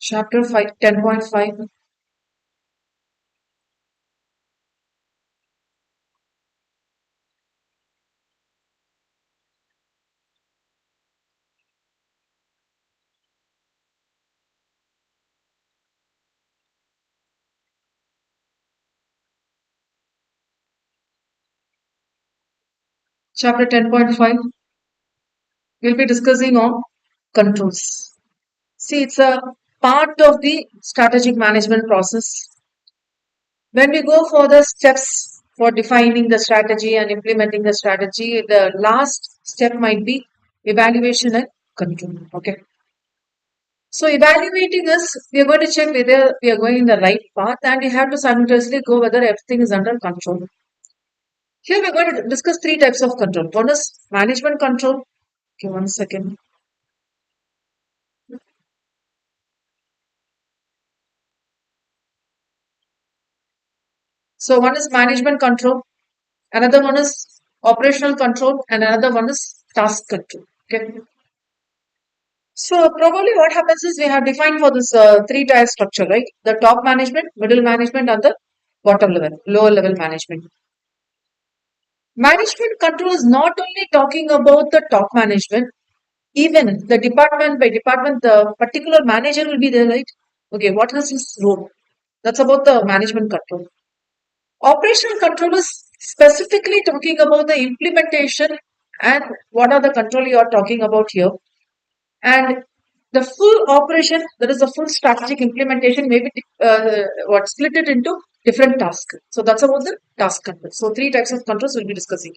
Chapter 5, 10.5. Chapter 10.5. We'll be discussing on controls. See, it's a part of the strategic management process. When we go for the steps for defining the strategy and implementing the strategy, the last step might be evaluation and control. Okay. So evaluating is we are going to check whether we are going in the right path, and we have to simultaneously go whether everything is under control. Here we're going to discuss three types of control. One is management control. Okay, 1 second. So one is management control, another one is operational control, and another one is task control. Okay. So probably what happens is we have defined for this three-tier structure, right? The top management, middle management, and the bottom level, lower level management. Management control is not only talking about the top management, even the department by department, the particular manager will be there, right? Okay, what is his role? That's about the management control. Operational control is specifically talking about the implementation and what are the control you are talking about here. And the full operation, that is the full strategic implementation, maybe what split it into different tasks. So that's about the task control. So three types of controls we'll be discussing.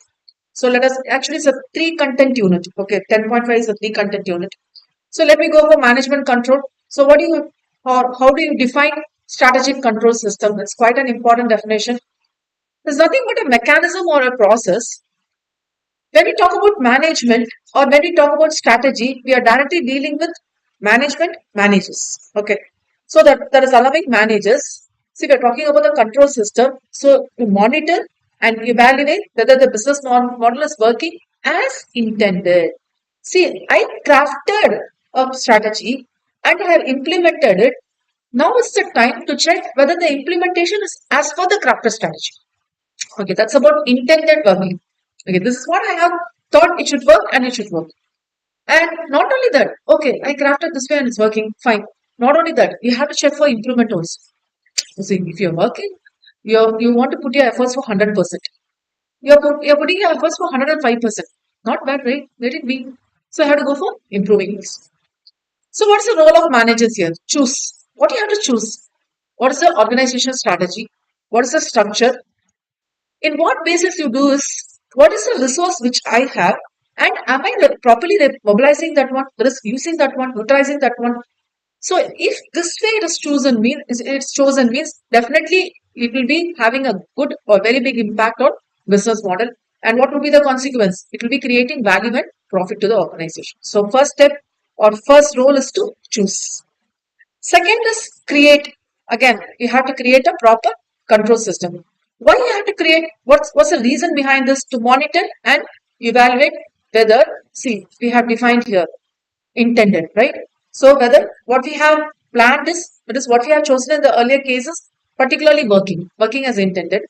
So let us actually it's a three content unit. Okay, 10.5 is a three content unit. So let me go for management control. So what do you or how do you define strategic control system? It's quite an important definition. There's nothing but a mechanism or a process. When we talk about management or when we talk about strategy, we are directly dealing with management managers. Okay. So that is allowing managers. See, we are talking about the control system. So to monitor and evaluate whether the business model is working as intended. See, I crafted a strategy and I have implemented it. Now is the time to check whether the implementation is as per the crafted strategy. Okay, that's about intended working. Okay, this is what I have thought it should work and it should work. And not only that, okay, I crafted this way and it's working, fine. Not only that, you have to check for improvement also. You see, if you're working, you want to put your efforts for 100%. You're putting your efforts for 105%. Not bad, right? Let it be. So I have to go for improving this. So what's the role of managers here? Choose. What do you have to choose? What is the organizational strategy? What is the structure? In what basis you do is what is the resource which I have, and am I properly mobilizing that one, that is using that one, utilizing that one. So if this way it is chosen means it's chosen means definitely it will be having a good or very big impact on business model. And what will be the consequence? It will be creating value and profit to the organization. So first step or first role is to choose. Second is create. Again, you have to create a proper control system. Why you have to create? What's the reason behind this? To monitor and evaluate whether, see, we have defined here intended, right? So whether what we have planned is, it is what we have chosen in the earlier cases, particularly working as intended.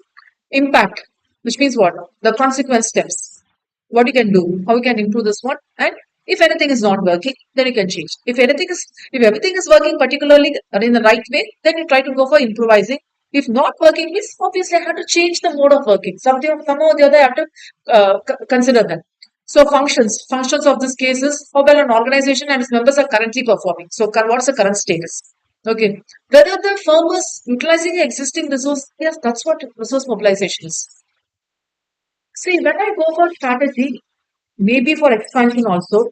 Impact, which means what? The consequence steps. What you can do, how you can improve this one, and if anything is not working, then you can change. If everything is working particularly in the right way, then you try to go for improvising. If not working, means obviously I have to change the mode of working. Somehow or the other, I have to consider that. So functions of this case is how well an organization and its members are currently performing. So what's the current status? Okay. Whether the firm is utilizing the existing resource, yes, that's what resource mobilization is. See, when I go for strategy, maybe for expansion also,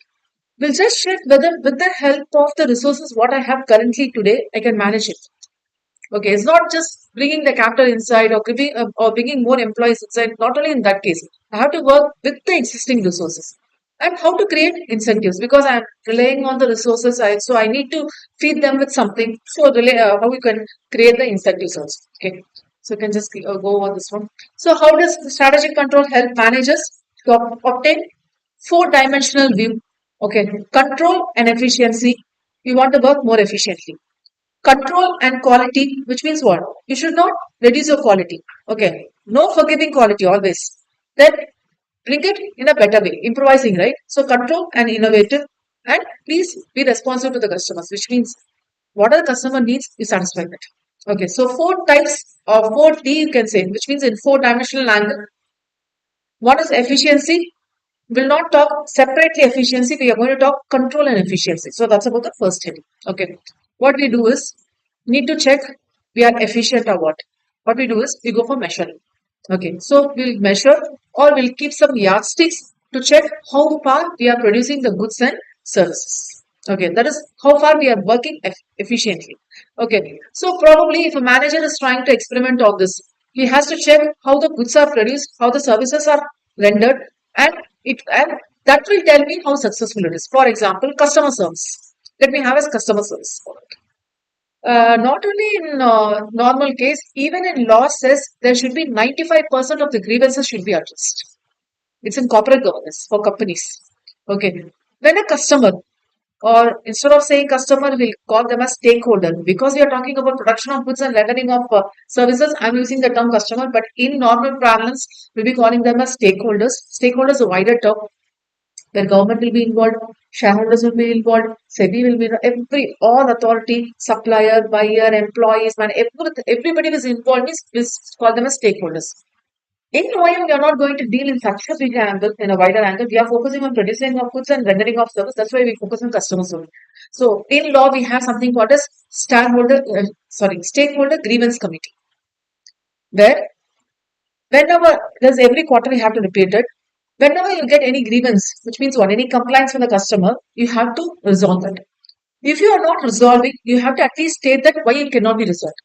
we'll just check whether with the help of the resources what I have currently today, I can manage it. Okay, it's not just bringing the capital inside or bringing more employees inside. Not only in that case, I have to work with the existing resources and how to create incentives because I'm relying on the resources. So I need to feed them with something. So how we can create the incentives also. Okay, so you can just go over this one. So how does the strategic control help managers to obtain four-dimensional view? Okay, control and efficiency. We want to work more efficiently. Control and quality, which means what? You should not reduce your quality. Okay. No forgiving quality always. Then bring it in a better way. Improvising, right? So control and innovative. And please be responsive to the customers, which means what the customer needs, you satisfy that. Okay. So four types or 4D you can say, which means in 4 dimensional angle. One is efficiency. We'll not talk separately efficiency. We are going to talk control and efficiency. So that's about the first heading. Okay. What we do is need to check we are efficient or what. What we do is we go for measuring. Okay. So we'll measure or we'll keep some yardsticks to check how far we are producing the goods and services. Okay. That is how far we are working efficiently. Okay. So probably if a manager is trying to experiment on this, he has to check how the goods are produced, how the services are rendered, and and that will tell me how successful it is. For example, customer service. Let me have as customer service. Not only in normal case, even in law says there should be 95% of the grievances should be addressed. It's in corporate governance for companies. Okay. When a customer, or instead of saying customer, we'll call them as stakeholder because we are talking about production of goods and rendering of services. I'm using the term customer, but in normal parlance, we'll be calling them as stakeholders. Stakeholders is a wider term where government will be involved, shareholders will be involved, SEBI will be every all authority, supplier, buyer, employees, man, everybody is involved. Is call them as stakeholders. In OIM, we are not going to deal in such a big angle, in a wider angle. We are focusing on producing of goods and rendering of service. That's why we focus on customer service. So in law, we have something called as stakeholder grievance committee, where whenever there's every quarter we have to repeat it. Whenever you get any grievance, which means what, any complaints from the customer, you have to resolve that. If you are not resolving, you have to at least state that why it cannot be resolved.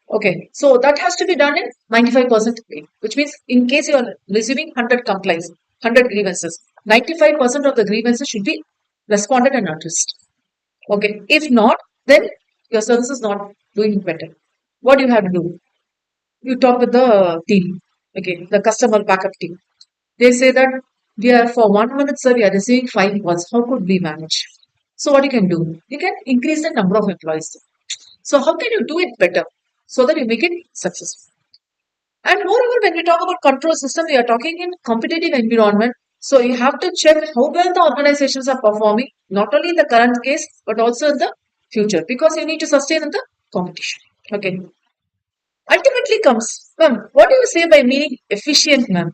Okay, so that has to be done in 95% way, which means in case you are receiving 100 complaints, 100 grievances, 95% of the grievances should be responded and addressed. Okay, if not, then your service is not doing better. What do you have to do? You talk with the team, okay, the customer backup team. They say that we are for 1 minute, sir, we are receiving 5 calls. How could we manage? So what you can do? You can increase the number of employees. So how can you do it better so that you make it successful? And moreover, when we talk about control system, we are talking in competitive environment. So you have to check how well the organizations are performing, not only in the current case, but also in the future, because you need to sustain in the competition. Okay. Ultimately comes, ma'am, what do you say by meaning efficient, ma'am?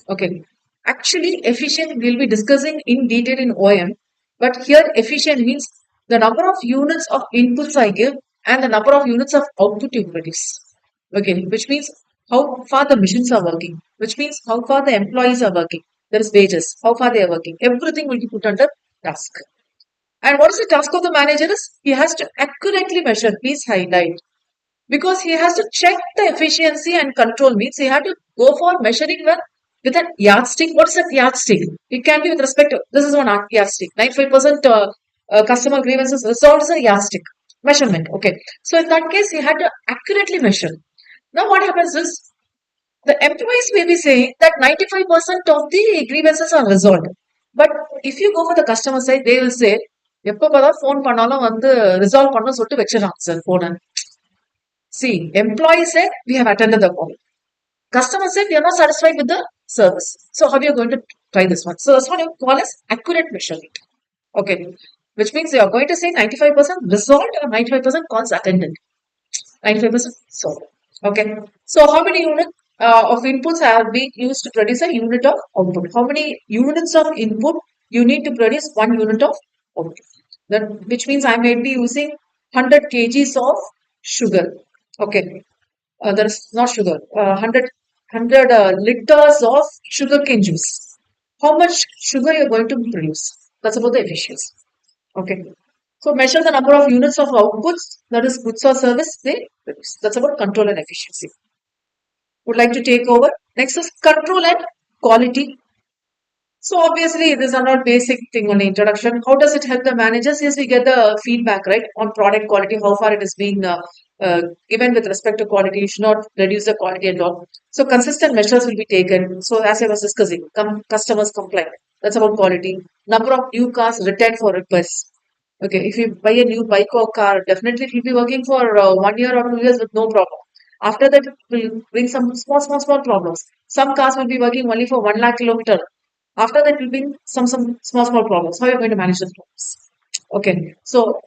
Okay. Actually, efficient we'll be discussing in detail in OM, but here efficient means the number of units of inputs I give and the number of units of output you produce. Okay, which means how far the machines are working, which means how far the employees are working. There is wages, how far they are working. Everything will be put under task. And what is the task of the manager is he has to accurately measure, please highlight, because he has to check the efficiency and control means he had to go for measuring with a yardstick. What's a yardstick? It can be with respect to this is one yardstick. 95% customer grievances resolved is a yardstick measurement. Okay, so in that case, he had to accurately measure. Now, what happens is the employees may be saying that 95% of the grievances are resolved. But if you go for the customer side, they will say, எப்போ பார்த்தா phone பண்ணாலும் வந்து resolve பண்ண சொல்லிட்டு வச்சிடறாங்க sir போன. See, employee said we have attended the call. Customer said we are not satisfied with the service. So how are you going to try this one? So that's what you call as accurate measurement. Okay. Which means you are going to say 95% resolved or 95% calls attended. 95% solved. Okay. So how many units of inputs are being used to produce a unit of output? How many units of input you need to produce 1 unit of output? That, which means I may be using 100 kgs of sugar. Okay. There is not sugar. 100 liters of sugarcane juice. How much sugar you are going to produce? That's about the efficiency. Okay. So measure the number of units of outputs, that is goods or service they produce. That's about control and efficiency. Would like to take over. Next is control and quality. So obviously, these are not basic thing on the introduction. How does it help the managers? Yes, we get the feedback, right, on product quality, how far it is being given with respect to quality. You should not reduce the quality at all. So consistent measures will be taken. So as I was discussing, customers complain. That's about quality. Number of new cars returned for repairs. Okay, if you buy a new bike or car, definitely it will be working for 1 year or 2 years with no problem. After that, it will bring some small problems. Some cars will be working only for 1 lakh kilometer. After that, it will bring some small problems. How are you going to manage the problems? Okay, so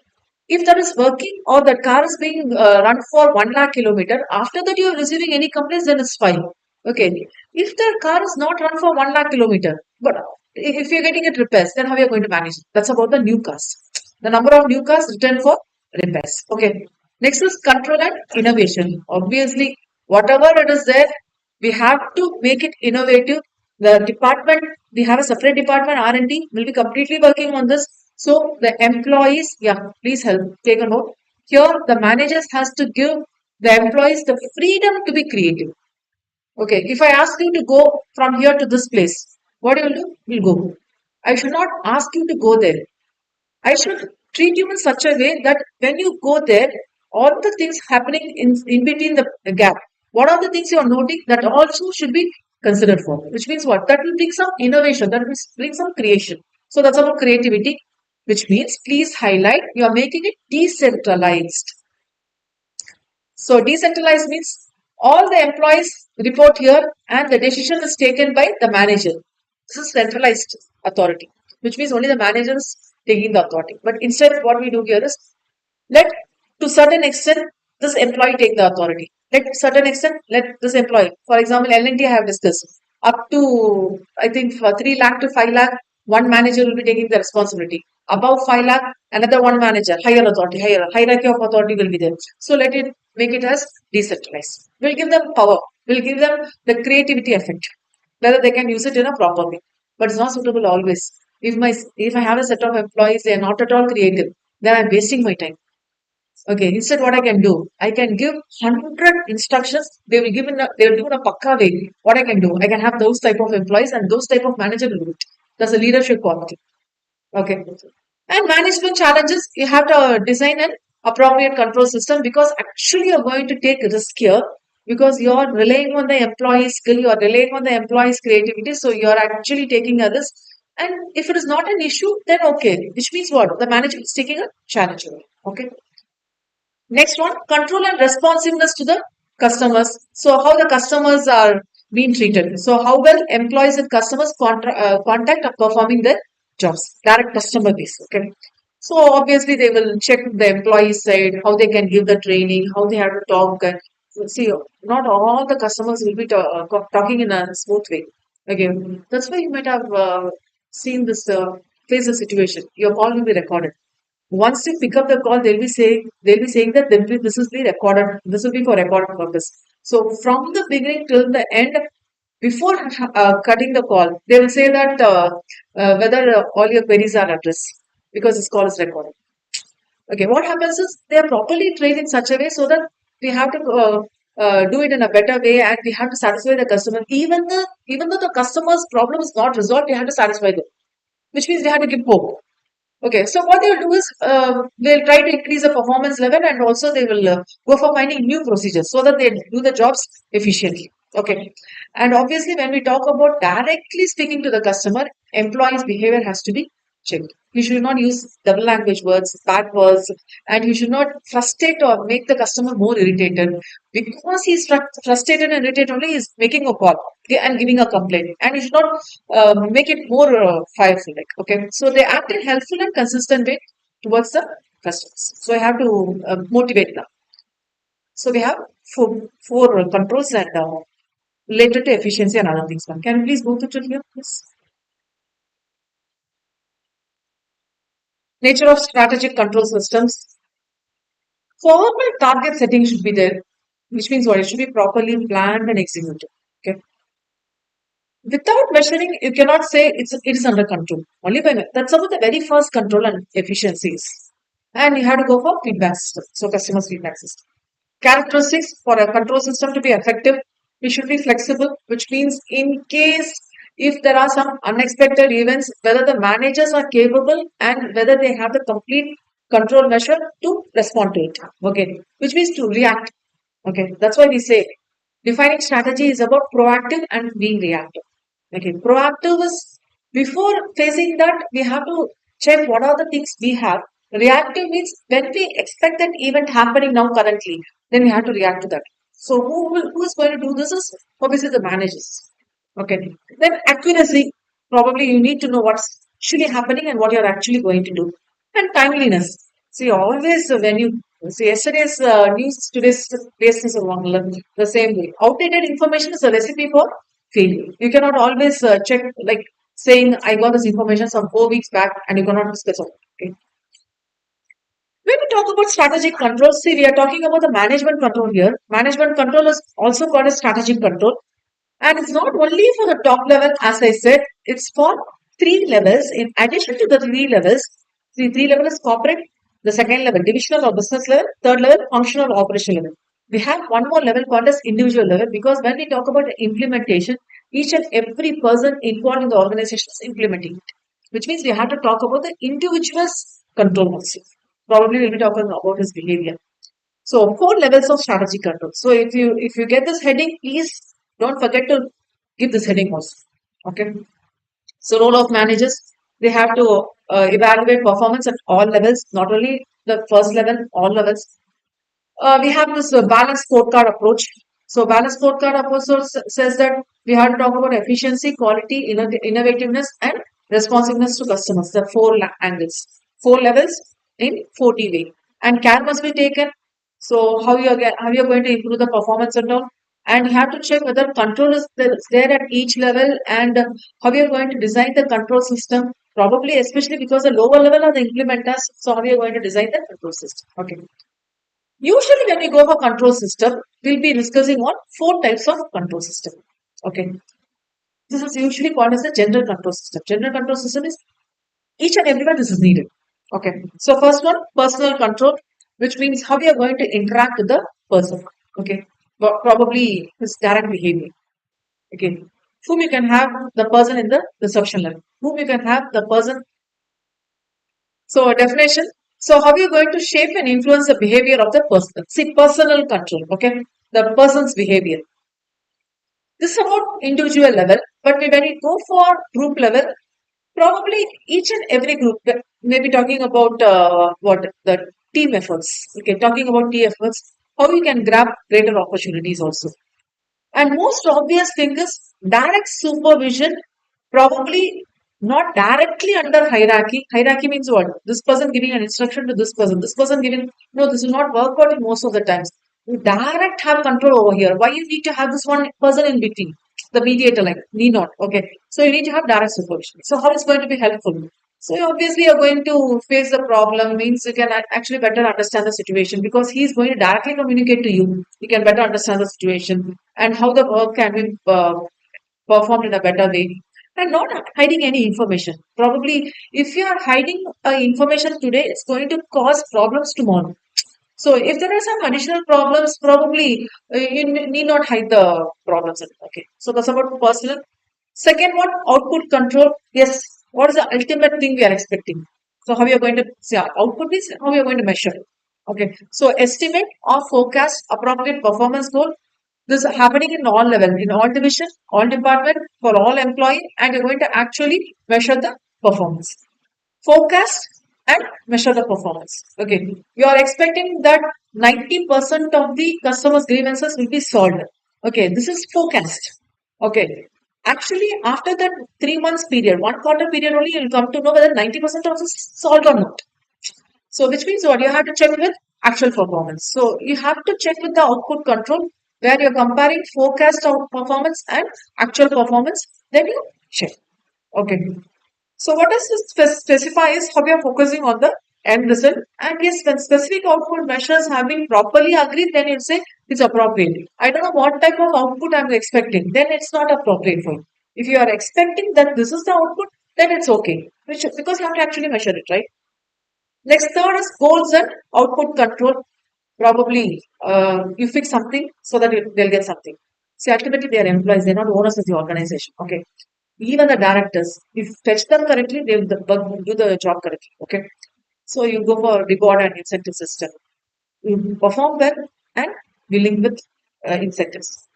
if that is working or that car is being run for 1 lakh kilometer, after that you are receiving any complaints, then it's fine. Okay, if the car is not run for 1 lakh kilometer, but if you're getting it repairs, then how are you going to manage it? That's about the new cars. The number of new cars returned for repairs. Okay, next is control and innovation. Obviously, whatever it is there, we have to make it innovative. The department, we have a separate department, R&D, will be completely working on this. So the employees, yeah, please help, take a note. Here, the managers has to give the employees the freedom to be creative. Okay, if I ask you to go from here to this place, what you will do? You'll go. I should not ask you to go there. I should treat you in such a way that when you go there, all the things happening in between the gap, what are the things you are noting that also should be considered for? Which means what? That will bring some innovation, that will bring some creation. So that's about creativity, which means please highlight you are making it decentralized. So decentralized means all the employees report here and the decision is taken by the manager. This is centralized authority, which means only the manager is taking the authority. But instead, what we do here is let to certain extent this employee take the authority. Let certain extent let this employee. For example, L&T I have discussed up to I think for 3 lakh to 5 lakh, one manager will be taking the responsibility. Above 5 lakh, another one manager, higher authority, higher hierarchy of authority will be there. So let it make it as decentralized. We'll give them power. We'll give them the creativity effect, whether they can use it in a proper way. But it's not suitable always. If I have a set of employees, they are not at all creative, then I'm wasting my time. Okay, instead what I can do, I can give 100 instructions. They will do in a pakka way. What I can do, I can have those type of employees and those type of manager will do it. That's a leadership quality. Okay. And management challenges, you have to design an appropriate control system because actually you're going to take risk here because you're relying on the employee skill, you're relying on the employee's creativity. So you're actually taking a risk. And if it is not an issue, then okay. Which means what? The manager is taking a challenge. Okay. Next one, control and responsiveness to the customers. So how the customers are being treated. So how well employees and customers contact are performing their jobs. Direct customer base. Okay. So obviously they will check the employee side, how they can give the training, how they have to talk. And see, not all the customers will be talking in a smooth way. Again, that's why you might have seen this face a situation. Your call will be recorded. Once you pick up the call, they'll be saying that this is the recorded. This will be for recorded purpose. So from the beginning till the end, before cutting the call, they will say that whether all your queries are addressed because this call is recorded. Okay, what happens is they are properly trained in such a way so that we have to do it in a better way and we have to satisfy the customer. Even though the customer's problem is not resolved, we have to satisfy them, which means we have to give hope. Okay, so what they'll do is they'll try to increase the performance level and also they will go for finding new procedures so that they do the jobs efficiently. Okay, and obviously, when we talk about directly speaking to the customer, employees' behavior has to be checked. You should not use double language words, bad words, and you should not frustrate or make the customer more irritated because he's frustrated and irritated only. He's making a call and giving a complaint, and you should not make it more fireful. Like okay, so they act in helpful and consistent way towards the customers. So I have to motivate them. So we have four controls and related to efficiency and other things. Ma'am. Can you please go to here, please? Nature of strategic control systems. Formal target setting should be there, which means what? It should be properly planned and executed. Okay. Without measuring, you cannot say it is under control. Only by that's about the very first control and efficiencies. And you have to go for feedback system. So customers feedback system. Characteristics for a control system to be effective, it should be flexible, which means in case if there are some unexpected events, whether the managers are capable and whether they have the complete control measure to respond to it. Okay, which means to react. Okay, that's why we say defining strategy is about proactive and being reactive. Okay, proactive is before facing that we have to check what are the things we have Reactive means when we expect that event happening now currently, then we have to react to that. So who is going to do this is obviously the managers. Okay. Then accuracy, probably you need to know what's actually happening and what you're actually going to do. And timeliness. See, always when you see yesterday's news, today's based is along the same way. Outdated information is a recipe for failure. You cannot always check like saying I got this information some 4 weeks back and you cannot discuss it. Okay. When we talk about strategic control, see, we are talking about the management control here. Management control is also called as strategic control. And it's not only for the top level, as I said, it's for three levels. In addition to the three levels, the three level is corporate, the second level, divisional or business level, third level, functional or operational level. We have one more level called as individual level because when we talk about the implementation, each and every person involved in the organization is implementing it, which means we have to talk about the individual's control also. Probably we'll be talking about his behavior. So four levels of strategic control. So if you get this heading, please don't forget to give this heading also. Okay. So role of managers, they have to evaluate performance at all levels, not only the first level, all levels. We have this balanced scorecard approach. So balanced scorecard approach says that we have to talk about efficiency, quality, innovativeness, and responsiveness to customers. The four angles, four levels in 40 way, and care must be taken. So how you are going to improve the performance and all, and you have to check whether control is there at each level, and how you are going to design the control system. Probably, especially because the lower level are the implementers. So how you are going to design the control system? Okay. Usually, when we go for control system, we'll be discussing on four types of control system. Okay, this is usually called as the general control system. General control system is each and everywhere this is needed. Okay, so first one, personal control, which means how we are going to interact with the person. Okay, probably his direct behavior. Okay, whom you can have the person in the reception level, whom you can have the person. So definition. So how are you going to shape and influence the behavior of the person? See, personal control. Okay, the person's behavior. This is about individual level, but when we go for group level, probably each and every group, maybe talking about what the team efforts. Okay, talking about team efforts, how you can grab greater opportunities also. And most obvious thing is direct supervision, probably not directly under hierarchy. Hierarchy means what? This person giving an instruction to this person giving, no, this will not work out in most of the times. You direct have control over here. Why you need to have this one person in between? The mediator, like need not. Okay. So you need to have direct supervision. So how it's going to be helpful? So you obviously you're going to face the problem means you can actually better understand the situation because he's going to directly communicate to you. You can better understand the situation and how the work can be performed in a better way and not hiding any information. Probably if you are hiding information today, it's going to cause problems tomorrow. So if there are some additional problems, probably need not hide the problems. Okay. So that's about personal. Second one, output control. Yes, what is the ultimate thing we are expecting? So how we are going to see output is how we are going to measure. Okay. So estimate or forecast appropriate performance goal. This is happening in all level, in all division, all department, for all employee, and you're going to actually measure the performance. Forecast and measure the performance. Okay. You are expecting that 90% of the customers' grievances will be solved. Okay. This is forecast. Okay. Actually, after that 3 months period, 1 quarter period only, you'll come to know whether 90% of is solved or not. So, which means what you have to check with actual performance. So, you have to check with the output control where you're comparing forecast out performance and actual performance. Then you check. Okay. So what does this specify is how we are focusing on the end result. And yes, when specific output measures have been properly agreed, then you say it's appropriate. I don't know what type of output I'm expecting, then it's not appropriate for you. If you are expecting that this is the output, then it's okay. Because you have to actually measure it, right? Next, third is goals and output control. Probably you fix something so that they'll get something. See, ultimately they are employees, they're not owners of the organization. Okay. Even the directors, if you fetch them correctly, they will do the job correctly. Okay. So you go for reward and incentive system. You perform well and dealing with incentives.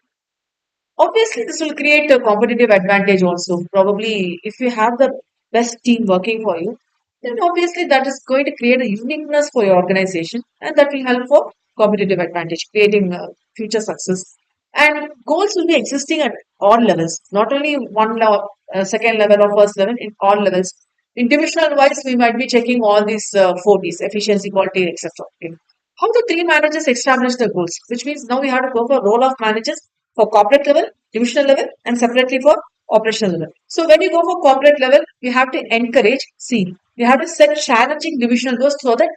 Obviously, this will create a competitive advantage also. Probably, if you have the best team working for you, then obviously that is going to create a uniqueness for your organization and that will help for competitive advantage, creating future success. And goals will be existing at all levels, not only one level, second level or first level, in all levels. In divisional wise, we might be checking all these four Ds, efficiency, quality, etc. Okay. How the three managers establish the goals, which means now we have to go for role of managers for corporate level, divisional level, and separately for operational level. So when you go for corporate level, you have to encourage, see, you have to set challenging divisional goals so that,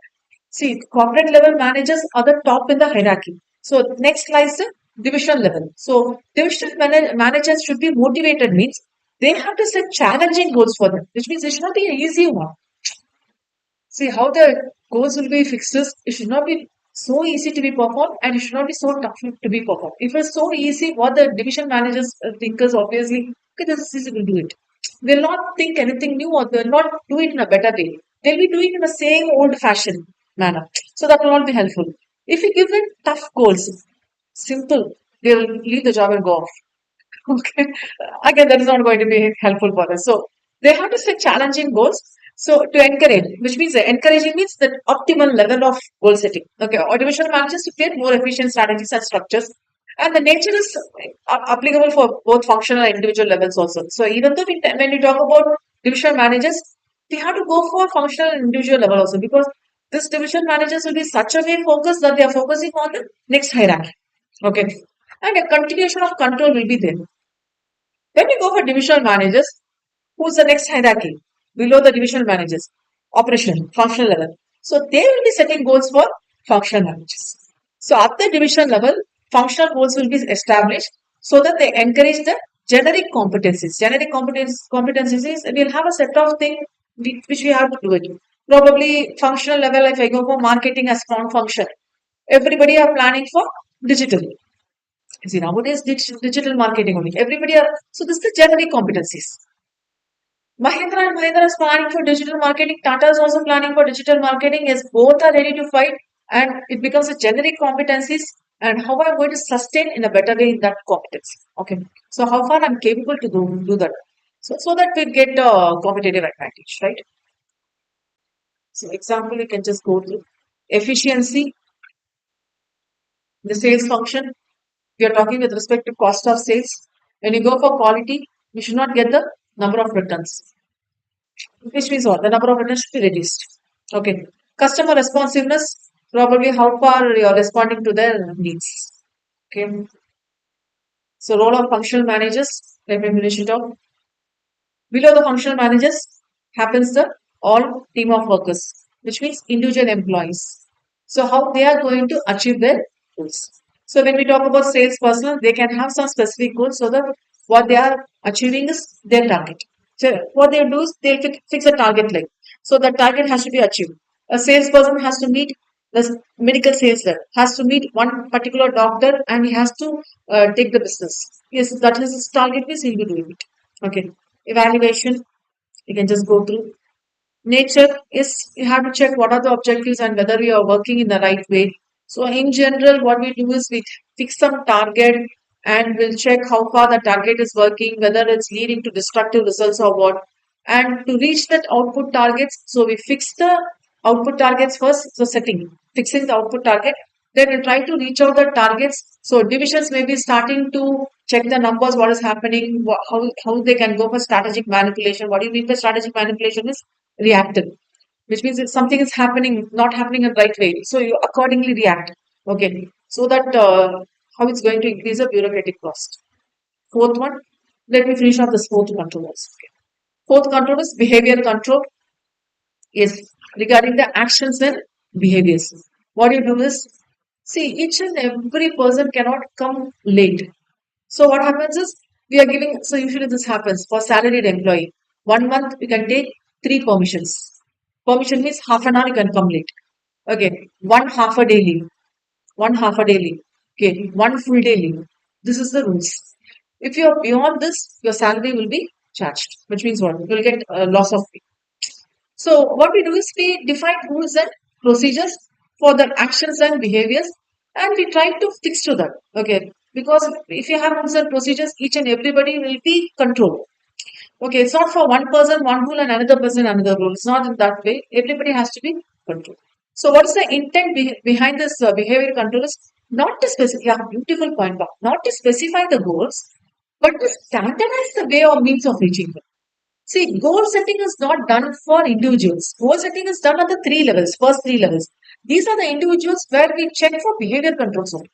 see, corporate level managers are the top in the hierarchy. So next lies the divisional level. So divisional managers should be motivated means they have to set challenging goals for them, which means it should not be an easy one. See how the goals will be fixed is it should not be so easy to be performed and it should not be so tough to be performed. If it's so easy, what the division managers think is obviously, okay, this is easy, we'll do it. They'll not think anything new or they'll not do it in a better way. They'll be doing it in the same old fashioned manner. So that will not be helpful. If you give them tough goals, simple, they'll leave the job and go off. Okay. Again, that is not going to be helpful for us. So they have to set challenging goals. So to encourage, which means encouraging means the optimal level of goal setting. Okay. Automation managers to create more efficient strategies and structures. And the nature is applicable for both functional and individual levels also. So even though when we talk about division managers, we have to go for functional and individual level also because this division managers will be such a way focused that they are focusing on the next hierarchy. Okay. And a continuation of control will be there. When we go for divisional managers, who's the next hierarchy? Below the divisional managers, operation, functional level. So they will be setting goals for functional managers. So at the divisional level, functional goals will be established so that they encourage the generic competencies. Generic competencies is we'll have a set of things which we have to do it. Probably functional level, if I go for marketing as strong function, everybody are planning for digital. See, nowadays digital marketing only. Everybody are so this is the generic competencies. Mahindra and Mahindra is planning for digital marketing. Tata is also planning for digital marketing. Yes, both are ready to fight, and it becomes a generic competencies. And how I'm going to sustain in a better way in that competence. Okay, so how far I'm capable to do that. So that we get a competitive advantage, right? So example, you can just go through efficiency, the sales function. We are talking with respect to cost of sales. When you go for quality, you should not get the number of returns, which means what? The number of returns should be reduced. Okay. Customer responsiveness, probably how far you're responding to their needs. Okay. So role of functional managers, let me finish it off. Below the functional managers happens the all team of workers, which means individual employees. So how they are going to achieve their goals. So when we talk about sales personnel, they can have some specific goals so that what they are achieving is their target. So what they do is they fix a target like. So the target has to be achieved. A salesperson has to meet the medical sales rep, has to meet one particular doctor and he has to take the business. Yes, that is his target, means he'll be doing it. Okay. Evaluation, you can just go through. Nature is you have to check what are the objectives and whether we are working in the right way. So in general, what we do is we fix some target and we'll check how far the target is working, whether it's leading to destructive results or what. And to reach that output targets, so we fix the output targets first. So fixing the output target, then we try to reach out the targets. So divisions may be starting to check the numbers, what is happening, how they can go for strategic manipulation. What do you mean by strategic manipulation is reactive, which means if something is happening, not happening in the right way, so you accordingly react. Okay, so that how it's going to increase the bureaucratic cost. Fourth one, let me finish off this fourth control also. Okay. Fourth control is behavior control. Is regarding the actions and behaviors. What you do is see each and every person cannot come late. So what happens is we are giving. So usually this happens for salaried employee. 1 month you can take 3 permissions. Permission means half an hour you can come late. Okay, one half a day leave, one half a day leave. Okay, one full day leave. This is the rules. If you are beyond this, your salary will be charged, which means what? You will get a loss of pay. So what we do is we define rules and procedures for the actions and behaviors, and we try to fix to that. Okay, because if you have rules and procedures, each and everybody will be controlled. Okay, it's not for one person, one rule, and another person, another rule. It's not in that way. Everybody has to be controlled. So, what is the intent behind this behavior control? Is not to specify, yeah, beautiful point, Bob. Not to specify the goals, but to standardize the way or means of reaching them. See, goal setting is not done for individuals. Goal setting is done at the three levels, first three levels. These are the individuals where we check for behavior controls only.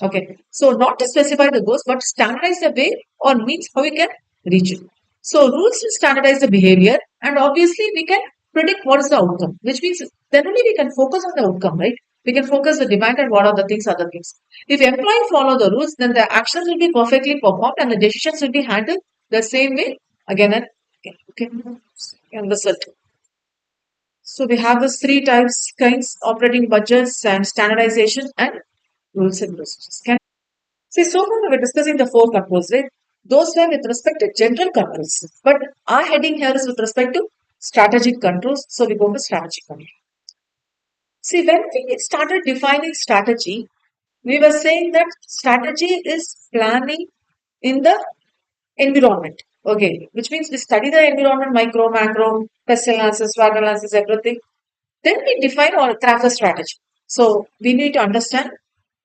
Okay, so not to specify the goals, but standardize the way or means how we can reach it. So rules will standardize the behavior, and obviously we can predict what is the outcome, which means then only we can focus on the outcome, right? We can focus the demand and what are the things, other things. If employee follow the rules, then the actions will be perfectly performed and the decisions will be handled the same way again and again. Okay, and result. So we have these three types kinds: operating budgets and standardization and rules and procedures. See, so far we were discussing the four controls, right? Those were with respect to general controls. But our heading here is with respect to strategic controls. So we go to strategic control. See, when we started defining strategy, we were saying that strategy is planning in the environment. Okay, which means we study the environment, micro, macro, pest analysis, SWOT analysis, everything. Then we define or craft a strategy. So we need to understand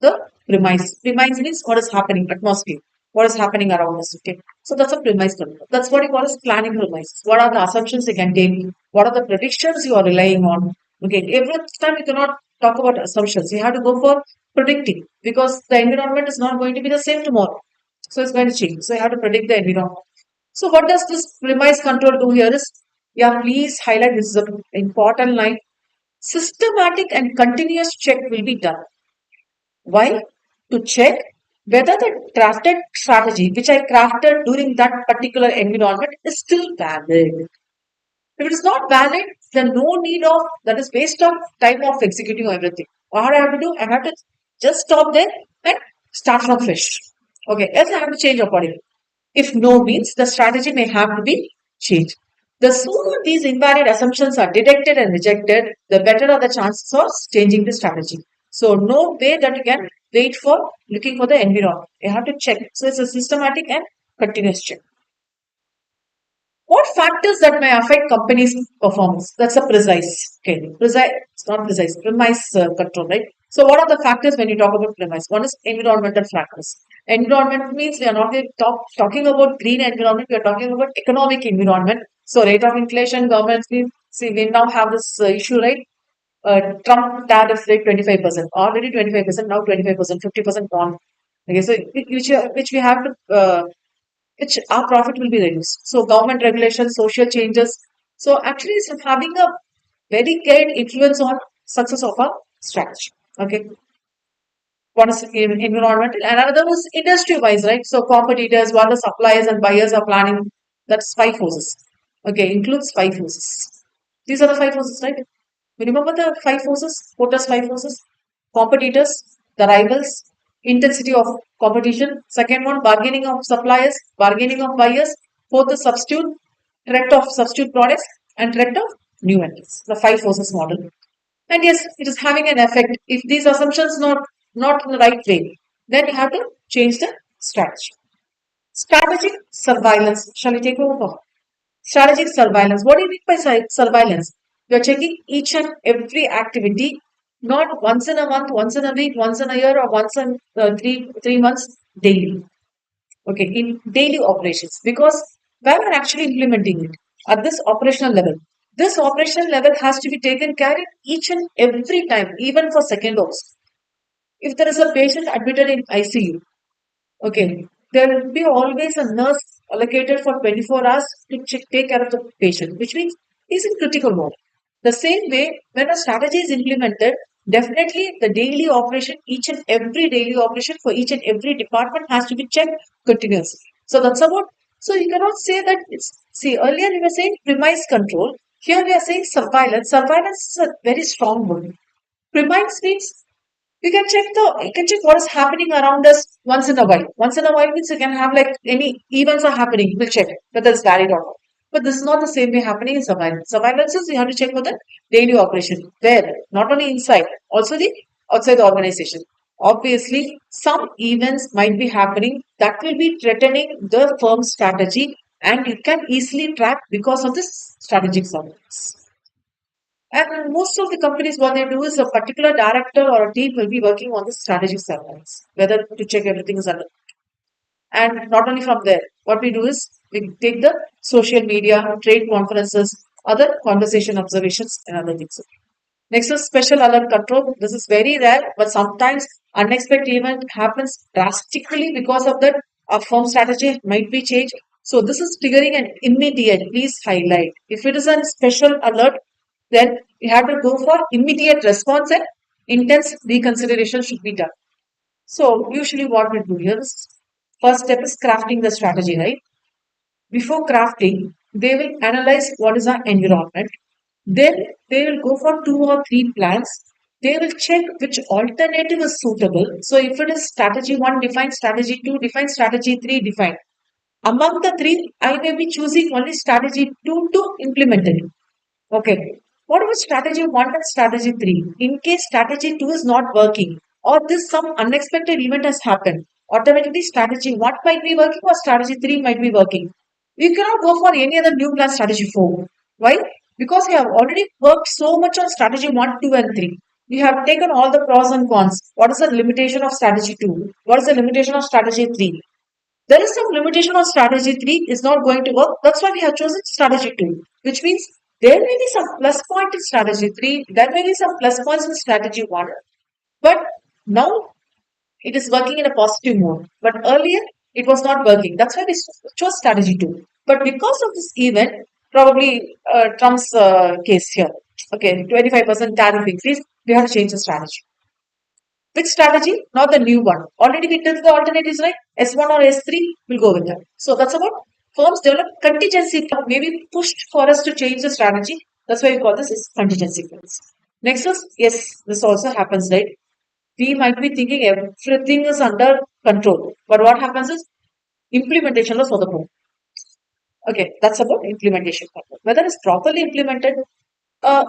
the premise. Premise means what is happening, atmosphere, what is happening around us. Okay. So that's a premise control. That's what you call as planning premise. What are the assumptions you can take? What are the predictions you are relying on? Okay. Every time you cannot talk about assumptions. You have to go for predicting because the environment is not going to be the same tomorrow. So it's going to change. So you have to predict the environment. So what does this premise control do here is, yeah, please highlight this is an important line. Systematic and continuous check will be done. Why? To check whether the crafted strategy, which I crafted during that particular environment, is still valid. If it is not valid, then no need of that is waste of time of executing everything. What I have to do, I have to just stop there and start from fresh. Okay, else I have to change accordingly. If no means the strategy may have to be changed. The sooner these invalid assumptions are detected and rejected, the better are the chances of changing the strategy. So no way that you can wait for looking for the environment. You have to check. So it's a systematic and continuous check. What factors that may affect companies' performance? That's a precise. Okay, precise. It's not precise. Premise control, right? So, what are the factors when you talk about premise? One is environmental factors. Environment means we are not talking about green environment. We are talking about economic environment. So, rate of inflation, government fees. See, we now have this issue, right? Trump tariff rate 25%, already 25%, now 25%, 50% gone. Okay, so which we have to which our profit will be reduced. So government regulations, social changes. So actually it's having a very great influence on success of our strategy. Okay. One is environmental and another is industry wise, right? So competitors, what the suppliers and buyers are planning. That's five forces. Okay, includes five forces. These are the five forces, right? You remember the five forces? What does five forces? Competitors, the rivals, intensity of competition. Second one, bargaining of suppliers, bargaining of buyers. Fourth is substitute, threat of substitute products, and threat of new entrants. The five forces model. And yes, it is having an effect. If these assumptions not in the right way, then you have to change the strategy. Strategic surveillance. Shall we take over? Strategic surveillance. What do you mean by surveillance? You're checking each and every activity, not once in a month, once in a week, once in a year, or once in three months daily. Okay, in daily operations, because when we're actually implementing it at this operational level, this operational level has to be taken care of each and every time, even for second also. If there is a patient admitted in ICU, okay, there will be always a nurse allocated for 24 hours to take care of the patient, which means he's in critical mode. The same way, when a strategy is implemented, definitely the daily operation, each and every daily operation for each and every department has to be checked continuously. So that's about. So you cannot say that it's. See, earlier we were saying premise control. Here we are saying surveillance. Surveillance is a very strong word. Premise means you can check what is happening around us once in a while. Once in a while means you can have like any events are happening, we'll check whether it's valid or not. But this is not the same way happening in surveillance. Surveillance is you have to check for the daily operation. Where? Not only inside, also the outside the organization. Obviously, some events might be happening that will be threatening the firm's strategy and you can easily track because of this strategic surveillance. And most of the companies, what they do is a particular director or a team will be working on the strategic surveillance, whether to check everything is under. And not only from there, what we do is we take the social media, trade conferences, other conversation observations, and other things. Next is special alert control. This is very rare, but sometimes unexpected event happens drastically because of that. Our firm strategy might be changed. So this is triggering an immediate. Please highlight. If it is a special alert, then you have to go for immediate response and intense reconsideration should be done. So usually what we do here is first step is crafting the strategy, right? Before crafting, they will analyze what is our environment. Then they will go for two or three plans. They will check which alternative is suitable. So if it is strategy one, define strategy two, define strategy three, define. Among the three, I may be choosing only strategy two to implement it. Okay. What about strategy one and strategy three? In case strategy two is not working or this some unexpected event has happened, automatically strategy one might be working or strategy three might be working. We cannot go for any other new plan strategy four. Why? Because we have already worked so much on strategy one, two, and three. We have taken all the pros and cons. What is the limitation of strategy two? What is the limitation of strategy three? There is some limitation on strategy 3 is not going to work. That's why we have chosen strategy 2, which means there may be some plus point in strategy 3, there may be some plus points in strategy 1, but now it is working in a positive mode. But earlier it was not working. That's why we chose strategy 2. But because of this event, probably Trump's case here, okay, 25% tariff increase, we have to change the strategy. Which strategy? Not the new one. Already we took the alternatives, right? S1 or S3, we'll go with that. So that's about firms develop contingency plan, maybe pushed for us to change the strategy. That's why we call this is contingency plans. Next is, yes, this also happens, right? We might be thinking everything is under control. But what happens is implementation is for the home. Okay, that's about implementation. Whether it's properly implemented, uh,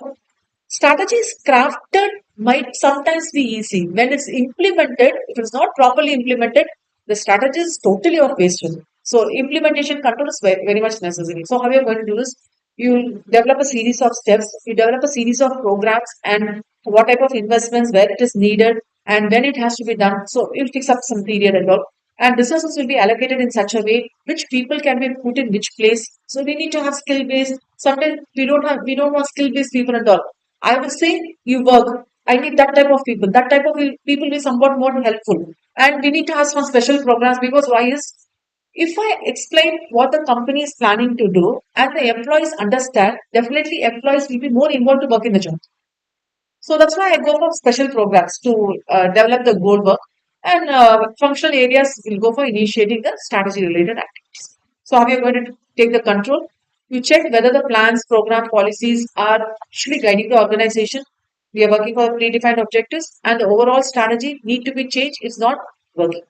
strategies crafted might sometimes be easy. When it's implemented, if it's not properly implemented, the strategy is totally of wasteful. So implementation control is very much necessary. So how you're going to do is you develop a series of steps, you develop a series of programs and what type of investments, where it is needed and when it has to be done. So you'll fix up some period and all. And resources will be allocated in such a way which people can be put in which place. So we need to have skill based. Sometimes we don't want skill based people at all. I would say you work. I need that type of people. That type of people will be somewhat more helpful. And we need to have some special programs because why is if I explain what the company is planning to do and the employees understand, definitely employees will be more involved to work in the job. So that's why I go for special programs to develop the goal work and functional areas will go for initiating the strategy related activities. So how are you going to take the control? You check whether the plans, program, policies are actually guiding the organization. We are working for predefined objectives and the overall strategy need to be changed. It's not working.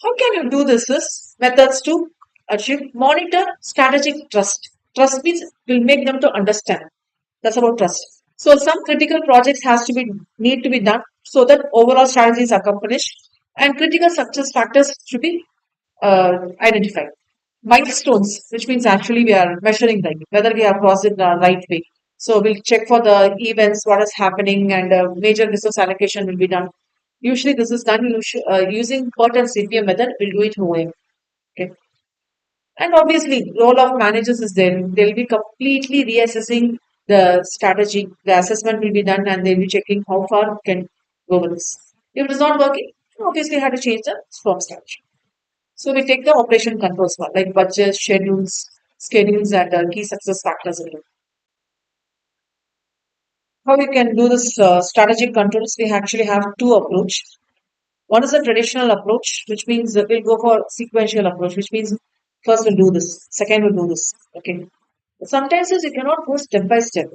How can you do this? Is methods to achieve monitor strategic trust. Trust means will make them to understand. That's about trust. So some critical projects has to be need to be done so that overall strategy is accomplished and critical success factors should be identified. Milestones, which means actually we are measuring them whether we have crossed it the right way. So we'll check for the events, what is happening, and major resource allocation will be done. Usually, this is done using PERT and CPM method. We'll do it OM. Okay. And obviously, role of managers is there. They'll be completely reassessing the strategy. The assessment will be done, and they'll be checking how far we can go with this. If it is not working, obviously, have to change the firm strategy. So we take the operation controls one, like budgets, schedules, and key success factors. How we can do this strategic controls? We actually have two approach. One is a traditional approach, which means that we'll go for sequential approach, which means first we'll do this, second we'll do this. Okay. Sometimes you cannot go step by step.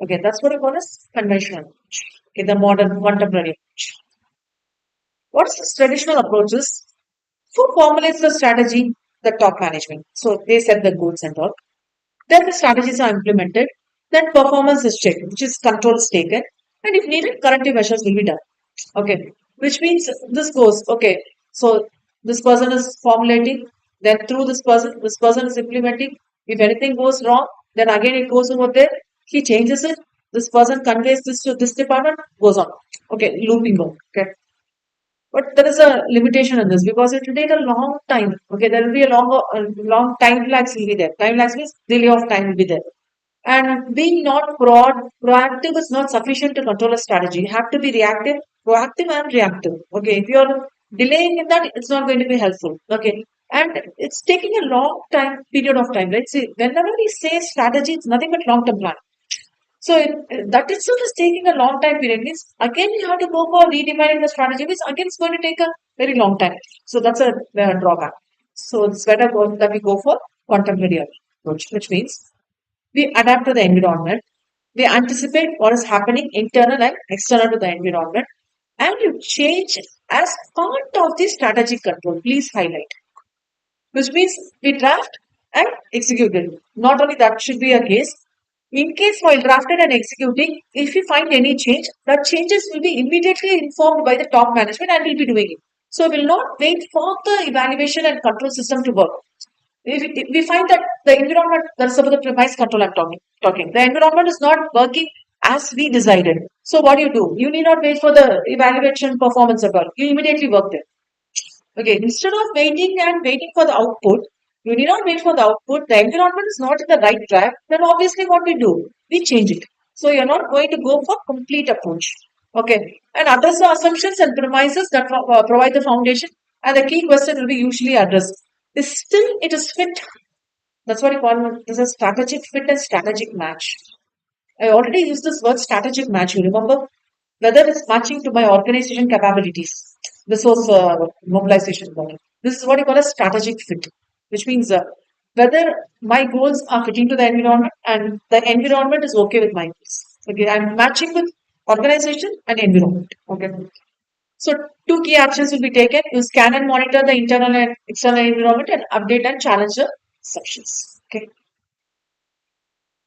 Okay, that's what we call as conventional approach. Okay, the modern contemporary approach. What is this traditional approaches? Who formulates the strategy? The top management. So they set the goals and all. Then the strategies are implemented. Then performance is checked, which is control is taken. And if needed, corrective measures will be done. Okay. Which means this goes, okay, so this person is formulating, Then through this person is implementing. If anything goes wrong, then again it goes over there. He changes it. This person conveys this to this department, goes on. Okay, looping on. Okay. But there is a limitation in this because it will take a long time. Okay, there will be long time lags will be there. Time lags means delay of time will be there. And being not proactive is not sufficient to control a strategy. You have to be reactive, proactive, and reactive. Okay, if you're delaying in that, it's not going to be helpful. Okay, and it's taking a long time period of time. Let's see, whenever we say strategy, it's nothing but long term plan. So that itself is taking a long time period. Means again you have to go for redefining the strategy. Means again it's going to take a very long time. So that's a drawback. So it's better that we go for contemporary approach, which means we adapt to the environment. We anticipate what is happening internal and external to the environment, and you change as part of the strategic control. Please highlight, which means we draft and execute it. Not only that should be a case. In case while drafted and executing, if we find any change, that changes will be immediately informed by the top management and will be doing it. So we will not wait for the evaluation and control system to work. If we find that the environment, that's about the premise control I'm talking. The environment is not working as we decided. So what do? You need not wait for the evaluation performance at all. You immediately work there. Okay, instead of waiting for the output, you need not wait for the output. The environment is not in the right track. Then obviously, what we do, we change it. So you're not going to go for complete approach. Okay, and address the assumptions and premises that provide the foundation. And the key question will be usually addressed. Is still it is fit. That's what you call it. This is strategic fit and strategic match. I already used this word strategic match. You remember whether it's matching to my organization capabilities. This was mobilization model. This is what you call a strategic fit, which means whether my goals are fitting to the environment and the environment is okay with my goals. Okay, I'm matching with organization and environment. Okay. So two key actions will be taken. You scan and monitor the internal and external environment and update and challenge the sections. Okay.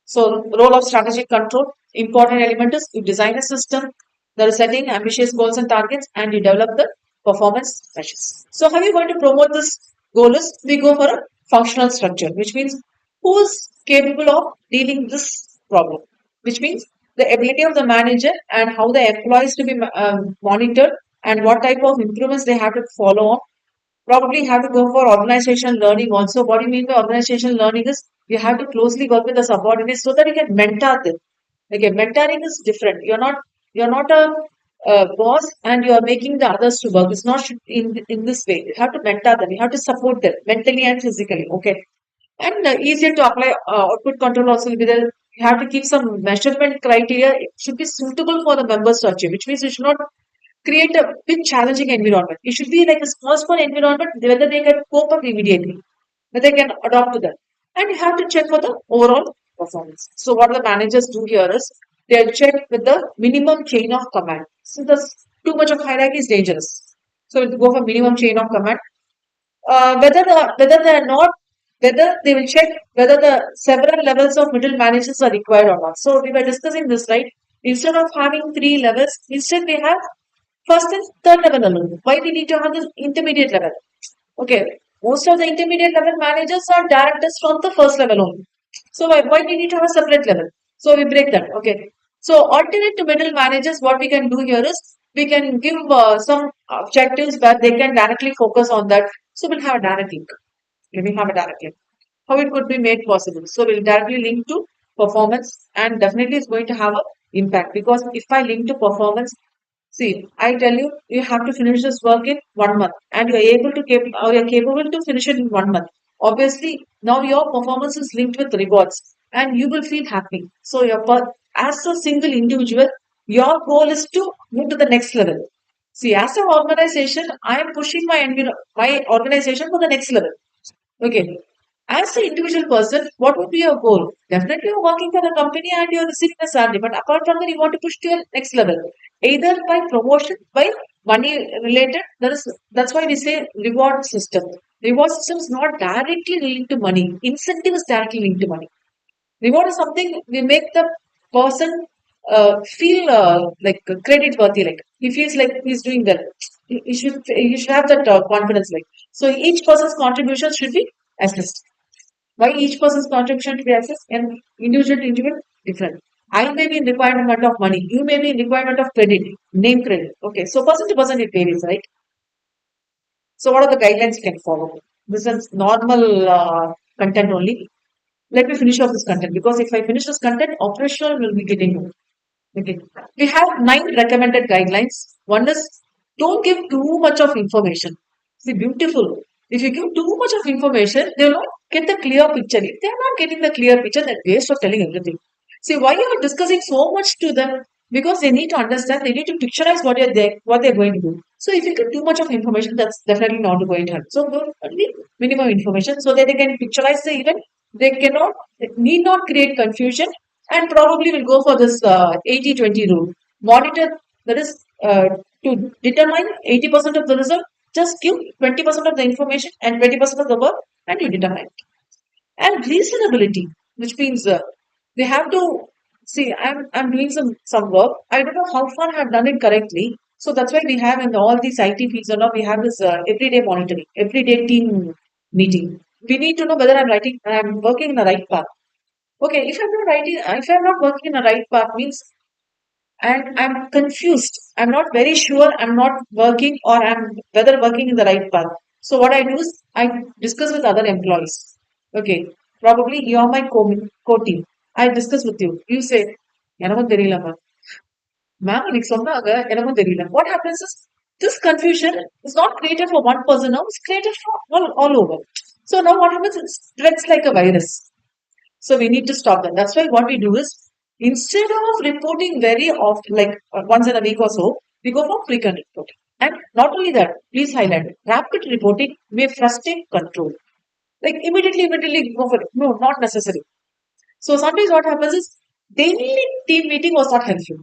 So, role of strategic control, important element is you design a system that is setting ambitious goals and targets and you develop the performance measures. So, how are you going to promote this goal is we go for a functional structure, which means who is capable of dealing this problem, which means the ability of the manager and how the employees to be monitored and what type of improvements they have to follow on. Probably have to go for organizational learning also. What do you mean by organizational learning is you have to closely work with the subordinates so that you can mentor them. Again, mentoring is different. You're not a boss and you are making the others to work. It's not in this way. You have to mentor them. You have to support them mentally and physically. Okay, and easier to apply output control also will be there. You have to keep some measurement criteria. It should be suitable for the members to achieve, which means you should not create a big challenging environment. It should be like a small environment whether they can cope up immediately, whether they can adopt to that. And you have to check for the overall performance. So what the managers do here is they'll check with the minimum chain of command. So there's too much of hierarchy is dangerous. So we'll go for minimum chain of command. Whether they are not whether they will check whether the several levels of middle managers are required or not. So we were discussing this, right? Instead of having three levels, instead we have first and third level alone. Why we need to have this intermediate level? Okay, most of the intermediate level managers are directors from the first level only. So why we need to have a separate level? So we break that. Okay. So alternate to middle managers, what we can do here is we can give some objectives where they can directly focus on that. So we'll have a direct link. We have a direct link. How it could be made possible? So we'll directly link to performance, and definitely it's going to have a impact because if I link to performance, see, I tell you, you have to finish this work in 1 month, and you're capable to finish it in 1 month. Obviously, now your performance is linked with rewards, and you will feel happy. So, as a single individual, your goal is to move to the next level. See, as an organization, I am pushing my organization for the next level. Okay. As an individual person, what would be your goal? Definitely, you're working for the company and you're receiving a salary. But apart from that, you want to push to your next level, either by promotion, by money related. That's why we say reward system. Reward system is not directly linked to money. Incentive is directly linked to money. Reward is something we make the person feel like credit worthy. Like he feels like he's doing well. You should have that confidence. Like, so each person's contribution should be assessed. Why each person's contribution to be assessed and individual to individual different. I may be in requirement of money. You may be in requirement of credit, name credit. Okay, so person to person it varies, right? So what are the guidelines you can follow? This is normal content only. Let me finish off this content because if I finish this content, operational will be getting. Okay. We have 9 recommended guidelines. One is don't give too much of information. See, beautiful. If you give too much of information, they will not get the clear picture. If they are not getting the clear picture, they're waste of telling everything. See, why you are discussing so much to them? Because they need to understand, they need to picturize what they're going to do. So if you give too much of information, that's definitely not going to help. So go only minimum information so that they can picturize the event. They need not create confusion and probably will go for this 80-20 rule. Monitor, that is to determine 80% of the result, just give 20% of the information and 20% of the work and you determine. And reasonability, which means they have to see, I'm doing some work. I don't know how far I've done it correctly. So that's why we have in all these IT fields and all, we have this everyday monitoring, everyday team meeting. We need to know whether I'm working in the right path. Okay, if I'm not working in the right path means and I'm confused. I'm not very sure I'm not working or I'm whether working in the right path. So what I do is I discuss with other employees. Okay, probably you're my co-team. I discuss with you. You say, எனக்கும் தெரியலம்மா ma'am இன்னைக்கு சொன்னாங்க எனக்கும் தெரியல. What happens is this confusion is not created for one person now, it's created for all over. So now what happens? It spreads like a virus. So we need to stop that. That's why what we do is instead of reporting very often, like once in a week or so, we go for frequent reporting. And not only that, please highlight rapid reporting may frustrate control. Like immediately go for it. No, not necessary. So sometimes what happens is daily team meeting was not helpful.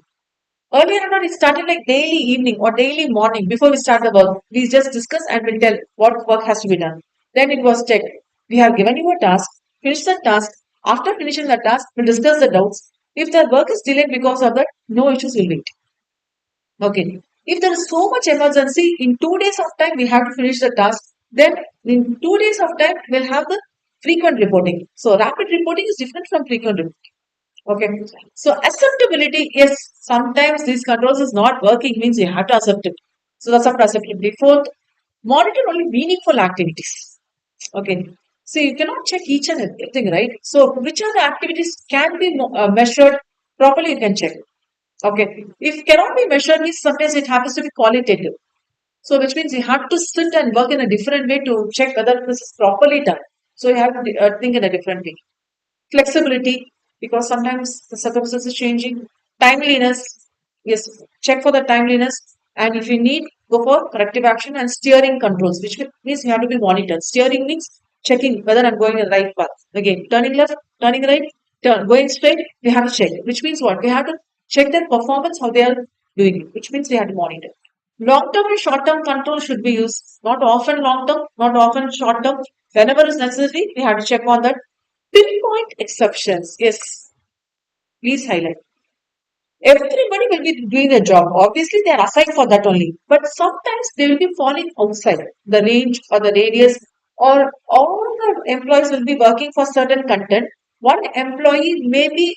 Earlier on, it started like daily evening or daily morning before we start the work. We just discuss and we'll tell what work has to be done. Then it was checked. We have given you a task, finish the task. After finishing the task, we'll discuss the doubts. If the work is delayed because of that, no issues will wait. Okay. If there is so much emergency, in 2 days of time, we have to finish the task. Then in 2 days of time, we'll have the frequent reporting. So rapid reporting is different from frequent reporting. Okay. So acceptability, yes, sometimes these controls is not working means you have to accept it. So that's after acceptability. Fourth, monitor only meaningful activities. Okay. So you cannot check each and everything, right? So which are the activities can be measured properly, you can check. Okay. If cannot be measured means sometimes it happens to be qualitative. So which means you have to sit and work in a different way to check whether this is properly done. So you have to think in a different way. Flexibility, because sometimes the circumstances is changing. Timeliness, yes, check for the timeliness. And if you need, go for corrective action and steering controls, which means you have to be monitored. Steering means checking whether I'm going in the right path. Again, turning left, turning right, going straight, we have to check. Which means what? We have to check their performance, how they are doing it, which means we have to monitor. Long term and short term control should be used. Not often long term, not often short term. Whenever is necessary, we have to check on that. Pinpoint exceptions. Yes, please highlight. Everybody will be doing a job. Obviously, they are assigned for that only. But sometimes they will be falling outside the range or the radius, or all the employees will be working for certain content. One employee may be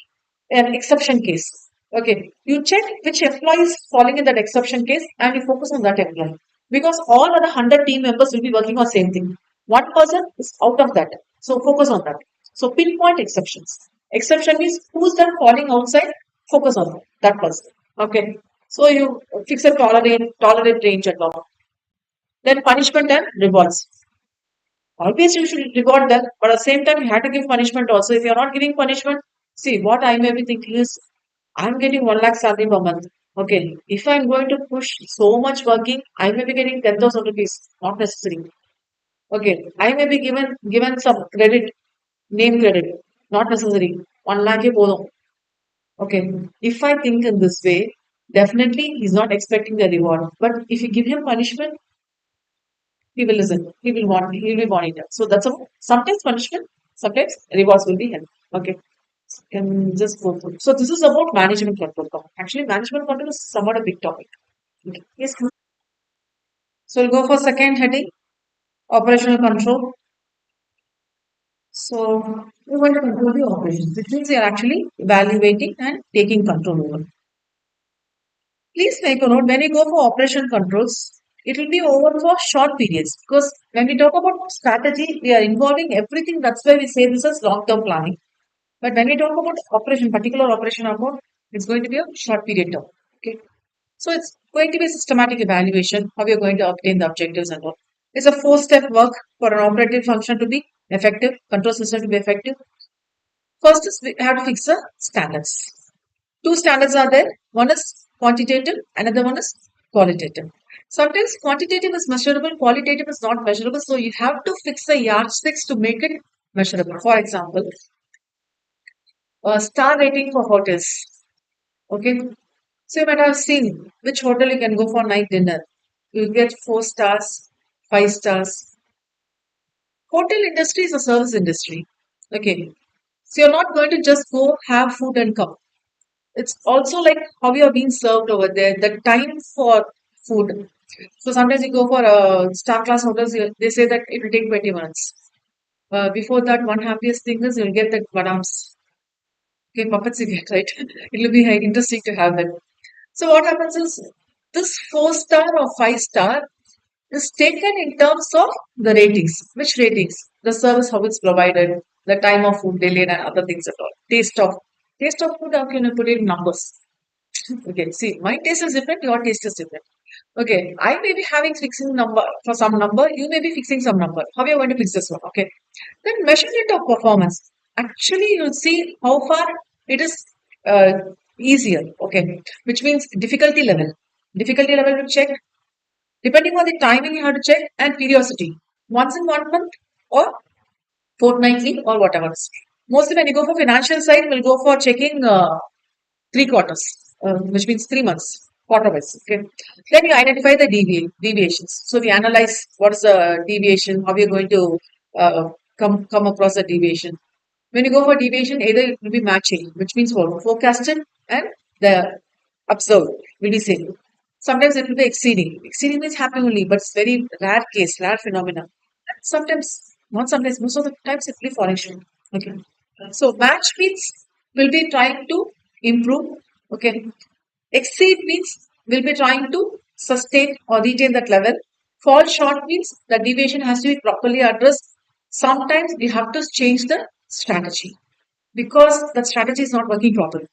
an exception case. Okay, you check which employee is falling in that exception case and you focus on that employee. Because all other 100 team members will be working on same thing. One person is out of that. So focus on that. So pinpoint exceptions. Exception means who's that falling outside, focus on that person. Okay. So you fix a tolerate range and all. Then punishment and rewards. Always you should reward them, but at the same time you have to give punishment also. If you're not giving punishment, see what I may be thinking is I'm getting 1 lakh salary per month. Okay. If I'm going to push so much working, I may be getting 10,000 rupees. Not necessary. Okay. I may be given some credit, name credit. Not necessary. 1 lakh போதும். Okay. If I think in this way, definitely he's not expecting the reward. But if you give him punishment, he will listen. He will monitor. So that's all. Sometimes punishment, sometimes rewards will be help. Okay. Can just go through. So this is about management control. Actually, management control is somewhat a big topic. Okay. Yes. So we'll go for second heading, operational control. So we want to control the operations, which means we are actually evaluating and taking control over. Please make a note when we go for operation controls, it will be over for short periods because when we talk about strategy, we are involving everything. That's why we say this is long term planning. But when we talk about operation, particular operation account, it's going to be a short period term. Okay. So it's going to be a systematic evaluation, how you're going to obtain the objectives and all. It's a four-step work for an operative function to be effective, control system to be effective. First is we have to fix the standards. Two standards are there. One is quantitative, another one is qualitative. Sometimes quantitative is measurable, qualitative is not measurable. So you have to fix the yardsticks to make it measurable. For example, star rating for hotels. Okay. So you might have seen which hotel you can go for night dinner. You'll get 4 stars, 5 stars. Hotel industry is a service industry. Okay. So you're not going to just go have food and come. It's also like how you are being served over there, the time for food. So sometimes you go for a star class hotels, they say that it will take 20 minutes. Before that, one happiest thing is you'll get that badams. Okay, puppets you get, right? It will be interesting to have that. So what happens is this 4 star or 5 star is taken in terms of the ratings. Which ratings? The service, how it's provided, the time of food delayed, and other things at all. Taste of food, how can you put it in numbers? Okay, see, my taste is different, your taste is different. Okay, I may be having fixing number for some number, you may be fixing some number. How are you going to fix this one? Okay. Then measurement of performance. Actually, you'll see how far it is uh, easier. Okay, which means difficulty level. Difficulty level to check depending on the timing you have to check and periodicity. Once in 1 month or fortnightly or whatever. Mostly when you go for financial side, we'll go for checking 3 quarters, which means 3 months, quarter wise. Okay. Then you identify the deviations. So we analyze what is the deviation, how we are going to come across the deviation. When you go for deviation, either it will be matching, which means what? Forecasted and the observed will be same. Sometimes it will be exceeding. Exceeding means happening only, but it's very rare case, rare phenomena. Sometimes, not sometimes, most of the times it will be falling short. Okay. So match means will be trying to improve. Okay. Exceed means we'll be trying to sustain or retain that level. Fall short means the deviation has to be properly addressed. Sometimes we have to change the strategy because the strategy is not working properly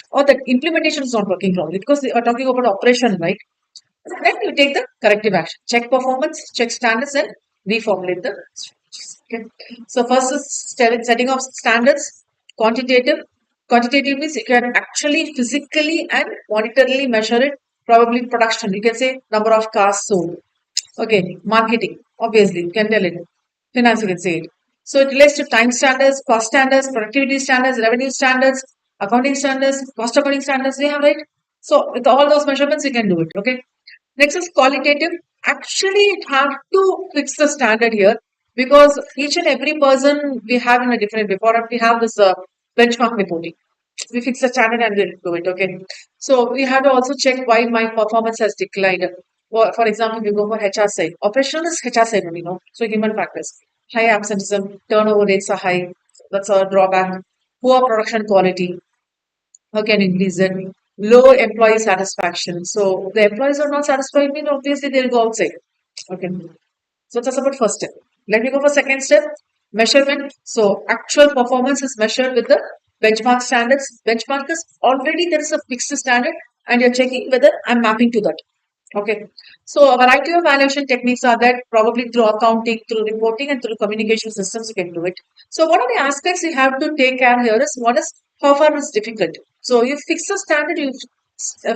or the implementation is not working properly because we are talking about operation, right? Then you take the corrective action. Check performance, check standards, and reformulate the strategies. Okay. So first is setting of standards, quantitative. Quantitative means you can actually physically and monetarily measure it. Probably production. You can say number of cars sold. Okay, marketing. Obviously, you can tell it. Finance, you can say it. So it relates to time standards, cost standards, productivity standards, revenue standards, accounting standards, cost accounting standards. We have right. So with all those measurements, you can do it. Okay. Next is qualitative. Actually, it have to fix the standard here because each and every person we have in a different report. We have this benchmark reporting. We fix the standard and we'll do it. Okay. So we have to also check why my performance has declined. For example, we go for HR side. Operational is HR side only, no? So human factors. High absenteeism, turnover rates are high. That's a drawback. Poor production quality. How can increase it? Low employee satisfaction. So the employees are not satisfied, mean obviously they'll go outside. Okay. So that's about first step. Let me go for second step. Measurement. So actual performance is measured with the benchmark standards. Benchmark is already there is a fixed standard and you're checking whether I'm mapping to that. Okay. So a variety of evaluation techniques are there, probably through accounting, through reporting, and through communication systems you can do it. So one of the aspects you have to take care here is one is how far is difficult. So you fix a standard, you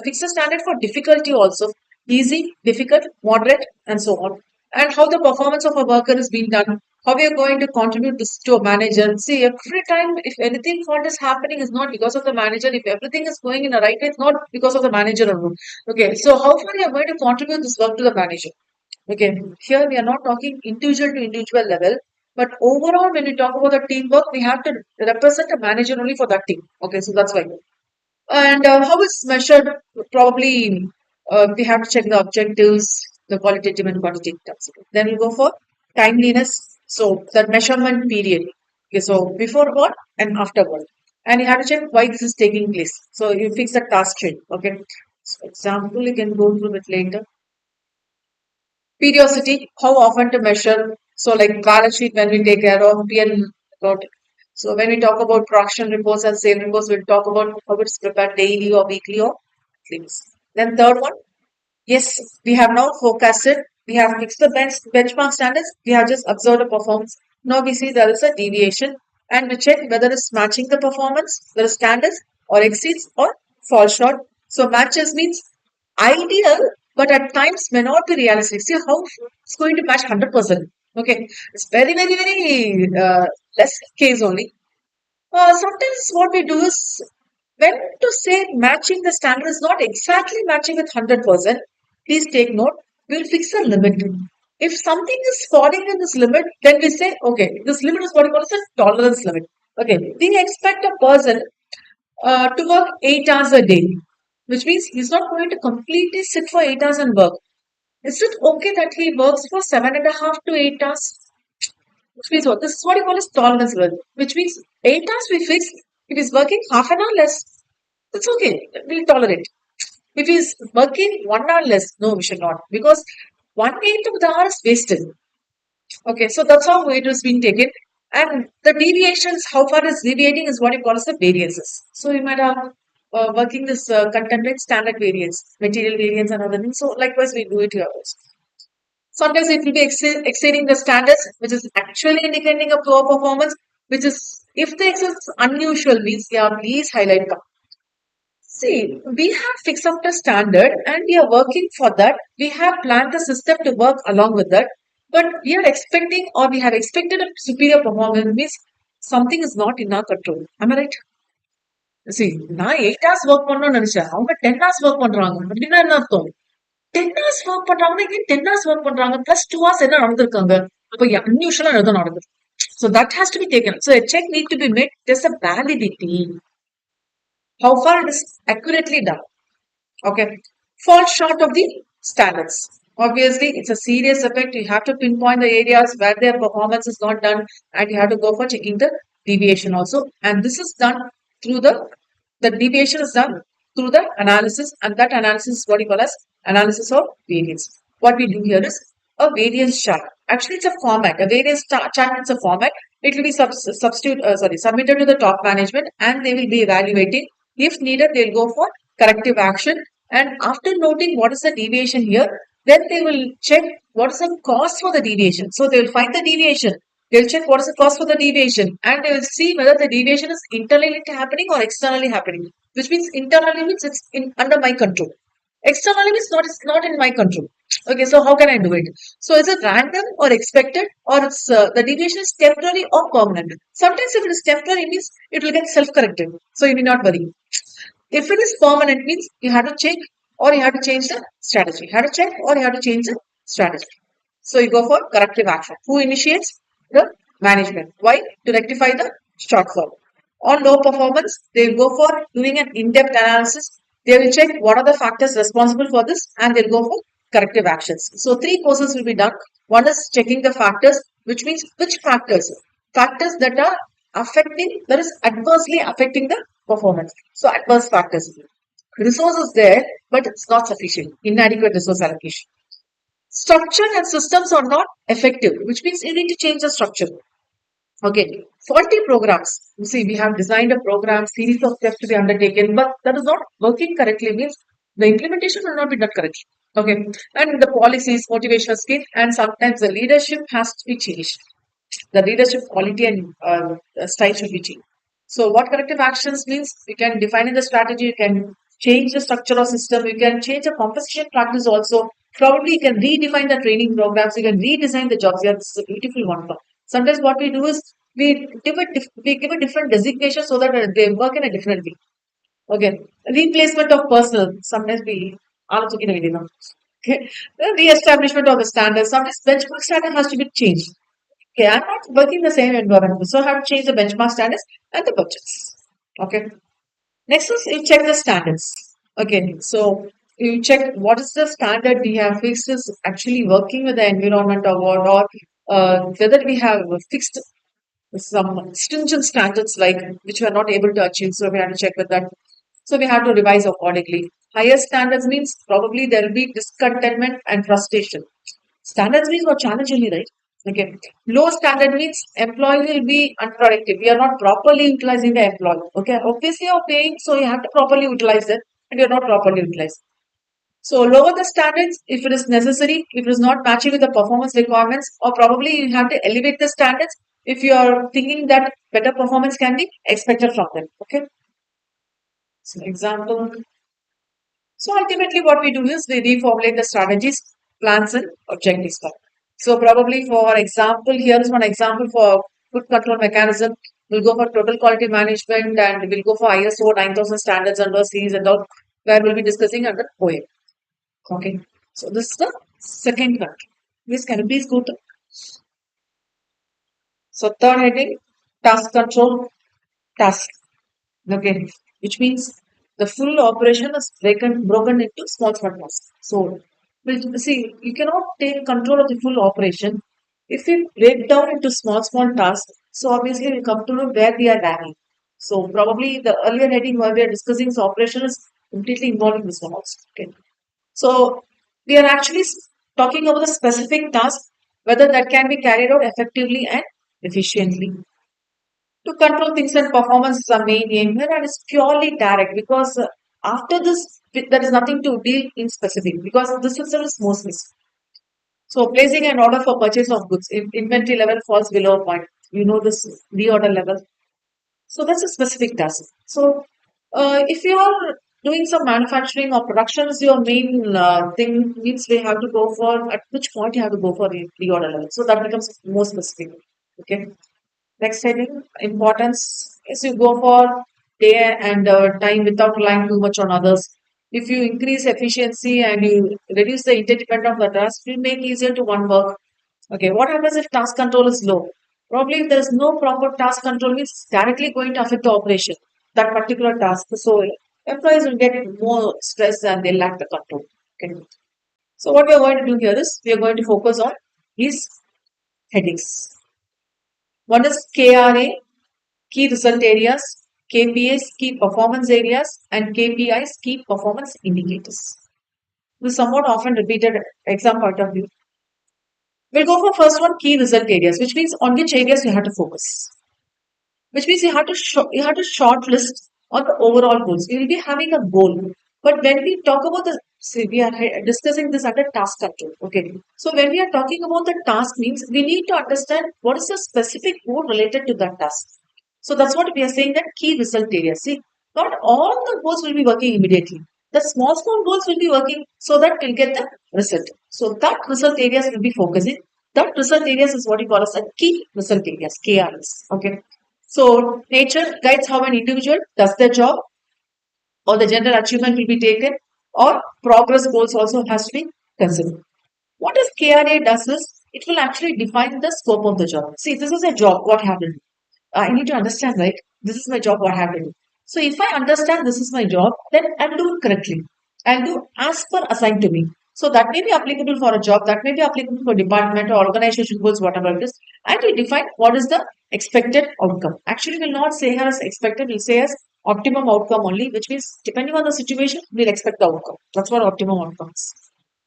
fix a standard for difficulty also, easy, difficult, moderate, and so on. And how the performance of a worker is being done, how we are going to contribute this to a manager. See, every time if anything fault is happening, is not because of the manager. If everything is going in the right way, it's not because of the manager alone. Okay, so how far you are going to contribute this work to the manager? Okay, here we are not talking individual to individual level, but overall, when we talk about the teamwork, we have to represent a manager only for that team. Okay, so that's why. And how it's measured, probably we have to check the objectives. the qualitative and quantitative terms. Then we'll go for timeliness. So the measurement period. Okay, so before what and after what. And you have to check why this is taking place. So you fix the task chain. Okay. So example, you can go through it later. Periodicity, how often to measure. So like balance sheet when we take care of PL account. So when we talk about production reports and sale reports, we'll talk about how it's prepared daily or weekly or monthly. Then third one, yes, we have now forecasted, we have fixed the benchmark standards, we have just observed the performance. Now we see there is a deviation and we check whether it's matching the performance, the standards, or exceeds or fall short. So matches means ideal, but at times may not be realistic. See how it's going to match 100%. Okay, it's very, very, very less case only. Sometimes what we do is when to say matching the standard is not exactly matching with 100%, please take note, we will fix a limit. If something is falling in this limit, then we say, okay, this limit is what we call as a tolerance limit. Okay, we expect a person to work 8 hours a day, which means he's not going to completely sit for 8 hours and work. Is it okay that he works for 7.5 to 8 hours? Which means what? This is what you call as tolerance level, which means 8 hours we fix. If he's working half an hour less, it's okay. We'll tolerate. If he's working 1 hour less, no, we should not. Because 1/8 of the hour is wasted. Okay, so that's how it is being taken. And the deviations, how far is deviating is what you call as the variances. So you might have working this content standard variance, material variance and other things. So likewise we do it here also. Sometimes it will be exceeding the standards, which is actually indicating a poor performance, which is if the excess is unusual means, yeah, please highlight that. See, we have fixed up the standard and we are working for that. We have planned the system to work along with that. But we are expecting or we have expected a superior performance means something is not in our control. Am I right? See, நான் 8 hours work பண்ணணும்னு நினைச்சேன் அவங்க 10 hours work பண்றாங்க அப்படின்னா என்ன அர்த்தம் 10 hours work பண்றாங்கன்னா ஏன் 10 hours ஒர்க் பண்றாங்க பிளஸ் 2 hours என்ன நடந்திருக்காங்க அப்ப அன்யூஷுவலா ஏதோ நடந்தது so that has to be taken so a check need to be made there's a validity how far it is accurately done okay fall short of the standards obviously it's a serious effect you have to pinpoint the areas where their performance is not done and you have to go for checking the deviation also and this is done through the deviation is done through the analysis, and that analysis is what you call as analysis of variance. What we do here is a variance chart. Actually, it's a format. A variance chart is a format. It will be submitted to the top management, and they will be evaluating. If needed, they'll go for corrective action. And after noting what is the deviation here, then they will check what is the cause for the deviation. So they will find the deviation. They'll check what is the cause for the deviation and they will see whether the deviation is internally happening or externally happening. Which means internally means it's under my control. Externally means it's not in my control. Okay, so how can I do it? So is it random or expected or it's the deviation is temporary or permanent? Sometimes if it is temporary means it will get self-corrected. So you need not worry. If it is permanent means you have to check or you have to change the strategy. You have to check or you have to change the strategy. So you go for corrective action. Who initiates? The management. Why? To rectify the shortfall. On low performance, they will go for doing an in-depth analysis. They will check what are the factors responsible for this and they'll go for corrective actions. So three courses will be done. One is checking the factors, which means which factors? Factors that are that is adversely affecting the performance. So adverse factors. Resources there, but it's not sufficient. Inadequate resource allocation. Structure and systems are not effective, which means you need to change the structure. Okay, faulty programs. You see, we have designed a program, series of steps to be undertaken, but that is not working correctly, means the implementation will not be done correctly. Okay, and the policies, motivational skills, and sometimes the leadership has to be changed. The leadership quality and style should be changed. So, what corrective actions means? You can define in the strategy, you can change the structure or system, you can change the compensation practice also. Probably you can redefine the training programs, you can redesign the jobs. Yeah, this is a beautiful one. Sometimes what we do is we give a different designation so that they work in a different way. Okay, replacement of personnel. Sometimes we okay, the re-establishment of the standards. Sometimes benchmark standard has to be changed. Okay, I'm not working the same environment, so I have to change the benchmark standards and the budgets. Okay. Next is you check the standards. Okay, so you check what is the standard we have fixed is actually working with the environment award, or whether we have fixed some stringent standards like which we are not able to achieve. So we have to check with that. So we have to revise accordingly. Higher standards means probably there will be discontentment and frustration. Standards means what challenge only, right? Okay. Low standard means employee will be unproductive. We are not properly utilizing the employee. Okay. Obviously you're paying, so you have to properly utilize it, and you're not properly utilized. So lower the standards if it is necessary, if it is not matching with the performance requirements, or probably you have to elevate the standards if you are thinking that better performance can be expected from them. Okay. So example. So ultimately what we do is we reformulate the strategies, plans and objectives. So probably for example, here is one example for food control mechanism. We'll go for total quality management, and we'll go for ISO 9000 standards under Cs and all, where we'll be discussing under OA. Okay. So this is the second one. This can you please go to. So third heading, task control, task. Okay. Which means the full operation is broken into small tasks. So see, you cannot take control of the full operation if we break down into small tasks. So obviously we come to know where we are lagging. So probably the earlier heading where we are discussing this operation is completely involving this one also. Okay. So we are actually talking about the specific task, whether that can be carried out effectively and efficiently. To control things and performance is the main aim here, and it's purely direct because after this, there is nothing to deal in specific because this itself is mostly. So placing an order for purchase of goods, if inventory level falls below a point, you know this reorder level. So that's a specific task. So if you are doing some manufacturing or production is your main thing, means we have to go for at which point you have to go for the order level. So that becomes more specific. Okay. Next heading, importance is you go for day and time without relying too much on others. If you increase efficiency and you reduce the interdependence of the task, it will make easier to one work. Okay, what happens if task control is low? Probably if there is no proper task control, it's directly going to affect the operation, that particular task. So employees will get more stress and they lack the control. Okay. So what we are going to do here is we are going to focus on these headings. One is KRA, key result areas, KPIs, key performance areas, and KPIs, key performance indicators. This is somewhat often repeated exam point of view. We'll go for first one, key result areas, which means on which areas you have to focus. Which means you have to shortlist on the overall goals. You will be having a goal, but when we talk about the see, we are discussing this under task control. Okay, so when we are talking about the task, means we need to understand what is the specific goal related to that task. So that's what we are saying that key result areas. See, not all the goals will be working immediately. The small goals will be working so that we'll get the result. So that result areas will be focusing. That result areas is what you call as a key result areas, KRS. Okay. So nature guides how an individual does their job, or the general achievement will be taken, or progress goals also has to be considered. What does KRA does is it will actually define the scope of the job. See, this is a job, what happened? I need to understand, right? This is my job, what happened? So if I understand this is my job, then I'll do it correctly. I'll do as per assigned to me. So that may be applicable for a job, that may be applicable for department or organization goals, whatever it is. And we define what is the expected outcome. Actually, we'll not say as expected, we'll say as optimum outcome only, which means depending on the situation, we'll expect the outcome. That's what optimum outcomes.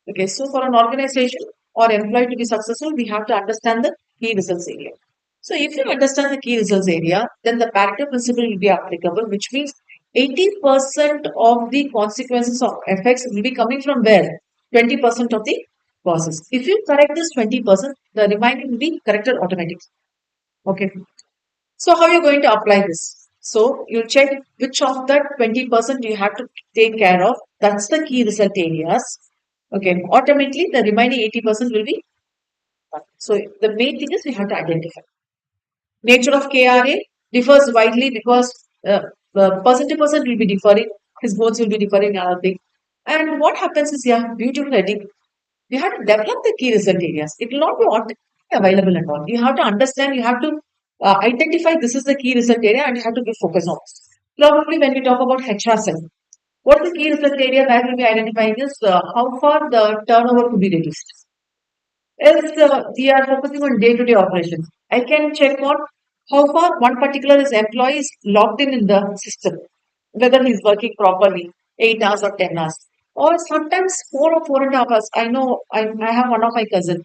Okay, so for an organization or employee to be successful, we have to understand the key results area. So if you understand the key results area, then the Pareto principle will be applicable, which means 80% of the consequences of effects will be coming from where? 20% of the causes. If you correct this 20%, the remaining will be corrected automatically. Okay. So how are you going to apply this? So you check which of that 20% you have to take care of. That's the key result areas. Okay. Automatically, the remaining 80% will be done. So the main thing is we have to identify. Nature of KRA differs widely because person to person will be differing. His goals will be differing, another thing. And what happens is, yeah, beautiful heading. You have to develop the key result areas. It will not be automatically available at all. You have to understand, you have to identify this is the key result area and you have to give focus on this. Probably when we talk about HR cell, What the key research area that will be identifying is how far the turnover could be reduced. Else, we are focusing on day-to-day operations. I can check on how far one particular is employee is logged in the system, whether he's working properly, 8 hours or 10 hours, or sometimes 4 or 4.5 hours. I know I have one of my cousins.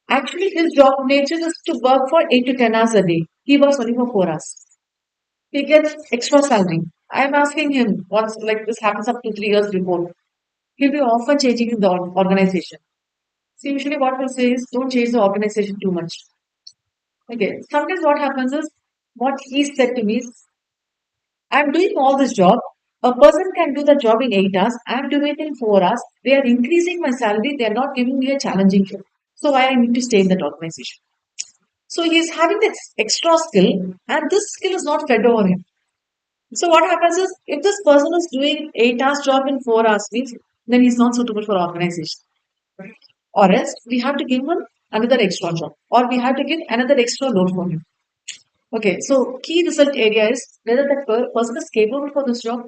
Actually, his job nature is to work for 8 to 10 hours a day. He works only for 4 hours. He gets extra salary. I'm asking him once, like this happens up to 3 years before. He'll be often changing in the organization. So usually what we'll say is don't change the organization too much. Okay. Sometimes what happens is what he said to me is I'm doing all this job. A person can do the job in 8 hours. I'm doing it in 4 hours. They are increasing my salary. They are not giving me a challenging job. So why I need to stay in that organization? So he is having this extra skill, and this skill is not fed over him. So what happens is if this person is doing 8 hours job in 4 hours means then he's not suitable for organization. Or else we have to give him another extra job. Or we have to give another extra load for him. Okay, so key result area is whether that person is capable for this job.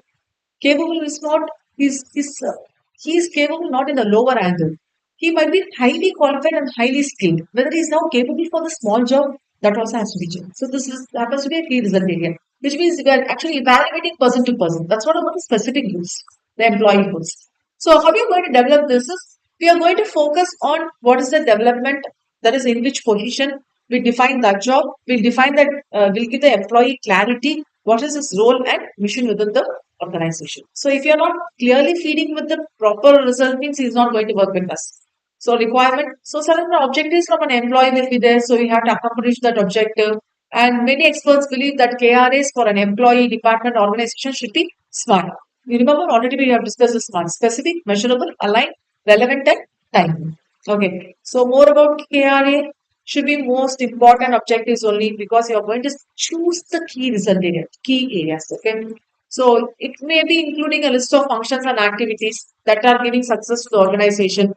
Capable is not he is capable not in the lower angle. He might be highly qualified and highly skilled. Whether he is now capable for the small job, that also has to be checked. So this is happens to be a key result area, which means we are actually evaluating person to person. That's what about the specific groups, the employee groups. So how we are going to develop this is we are going to focus on what is the development that is in which position. We define that job. We'll define that. We'll give the employee clarity. What is his role and mission within the organization? So if you're not clearly feeding with the proper result, means he's not going to work with us. So requirement. So certain objectives from an employee will be there. So we have to accomplish that objective. And many experts believe that KRAs for an employee, department, organization should be SMART. You remember already we have discussed the SMART: specific, measurable, aligned, relevant, and timely. Okay. So more about KRA should be most important objectives only because you are going to choose the key result area, key areas. Okay. So it may be including a list of functions and activities that are giving success to the organization.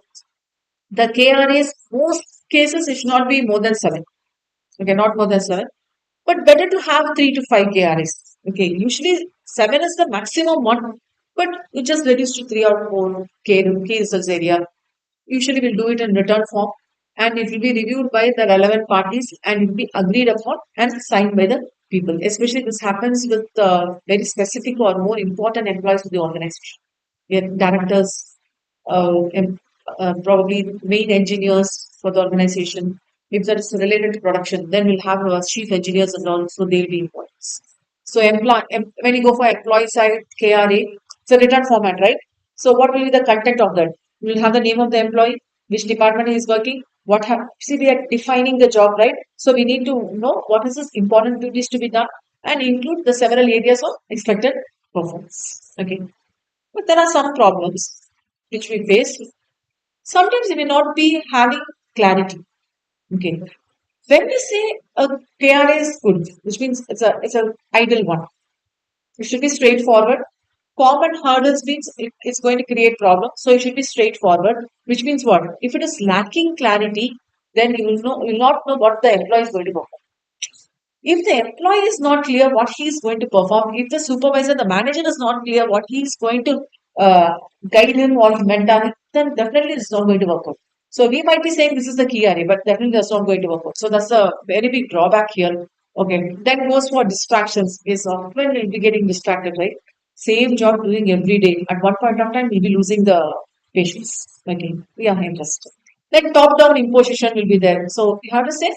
The KRAs, most cases, it should not be more than seven. Okay, not more than seven, but better to have 3 to 5 KRAs. Okay, usually seven is the maximum one, but it just reduce to 3 or 4 key results area. Usually we'll do it in written form and it will be reviewed by the relevant parties and it will be agreed upon and signed by the people. Especially this happens with very specific or more important employees of the organization. We have directors, probably main engineers for the organization. If that is related to production, then we'll have chief engineers and all, so they'll be important. So when you go for employee side KRA, it's a written format, right? So what will be the content of that? We'll have the name of the employee, which department he is working, see we are defining the job, right? So we need to know what is this important duties to be done and include the several areas of expected performance. Okay. But there are some problems which we face. Sometimes we may not be having clarity. Okay. When we say a KRA is good, which means it's a ideal one. It should be straightforward. Common hurdles means it's going to create problems. So it should be straightforward, which means what? If it is lacking clarity, then you will not know what the employee is going to perform. If the employee is not clear what he is going to perform, if the supervisor, the manager is not clear what he is going to uh, guide him or mentor him, then definitely it's not going to work out. So we might be saying this is the key area, but definitely that's not going to work out. So that's a very big drawback here. Okay, then goes for distractions. Is often we'll be getting distracted, right? Same job doing every day. At one point of time, we'll be losing the patience. Okay, we are interested. Then top-down imposition will be there. So you have to say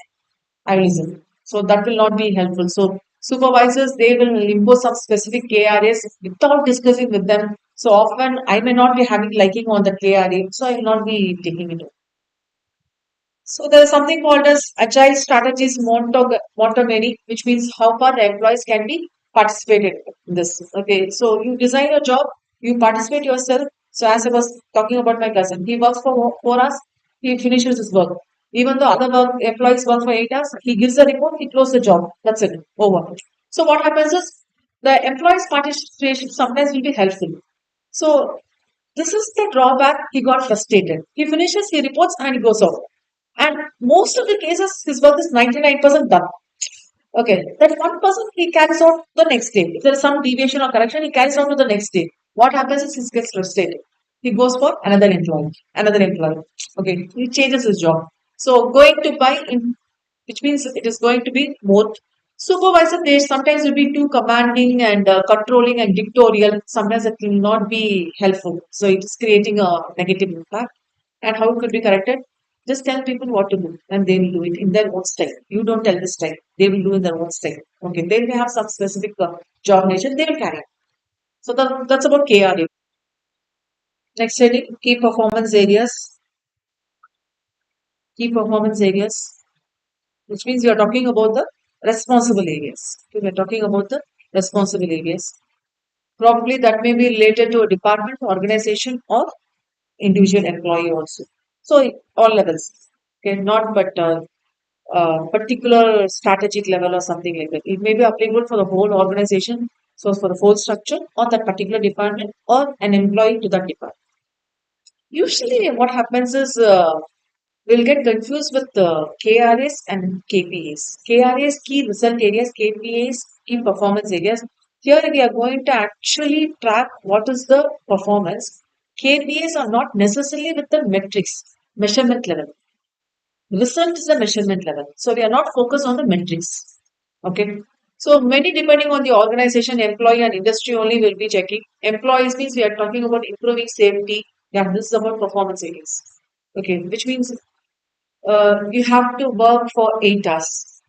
I listen. So that will not be helpful. So supervisors, they will impose some specific KRAs without discussing with them. So often I may not be having liking on the KRA, so I will not be taking it. So there is something called as agile strategies Montgomery, which means how far the employees can be participated in this. Okay, so you design your job, you participate yourself. So as I was talking about my cousin, he works for 4 hours, he finishes his work. Even though other employees work for 8 hours, he gives a report, he closes the job. That's it, over. So what happens is the employees' participation sometimes will be helpful. So this is the drawback. He got frustrated. He finishes, he reports, and he goes out. And most of the cases, his work is 99% done. Okay, that 1% he carries on the next day. If there is some deviation or correction, he carries on to the next day. What happens is he gets frustrated. He goes for another employee, another employer. Okay, he changes his job. So going to buy in, which means it is going to be more supervisor. They sometimes will be too commanding and controlling and dictatorial. Sometimes it will not be helpful. So it is creating a negative impact. And how it could be corrected? Just tell people what to do, and they will do it in their own style. You don't tell the style; they will do in their own style. Okay, they may have some specific job nature. They will carry it. So that's about KRA. Next heading, key performance areas, which means we are talking about the responsible areas. Okay, we are talking about the responsible areas. Probably that may be related to a department, organization, or individual employee also. So all levels. Okay, not but particular strategic level or something like that. It may be applicable for the whole organization, so for the whole structure, or that particular department, or an employee to that department. Usually, what happens is we'll get confused with KRAs and KPAs. KRAs, key result areas, KPAs, key performance areas. Here we are going to actually track what is the performance. KPAs are not necessarily with the metrics, measurement level. Result is the measurement level. So we are not focused on the metrics. Okay. So many depending on the organization, employee and industry only will be checking. Employees means we are talking about improving safety. Yeah, this is about performance areas. Okay, which means you have to work for 8 hours.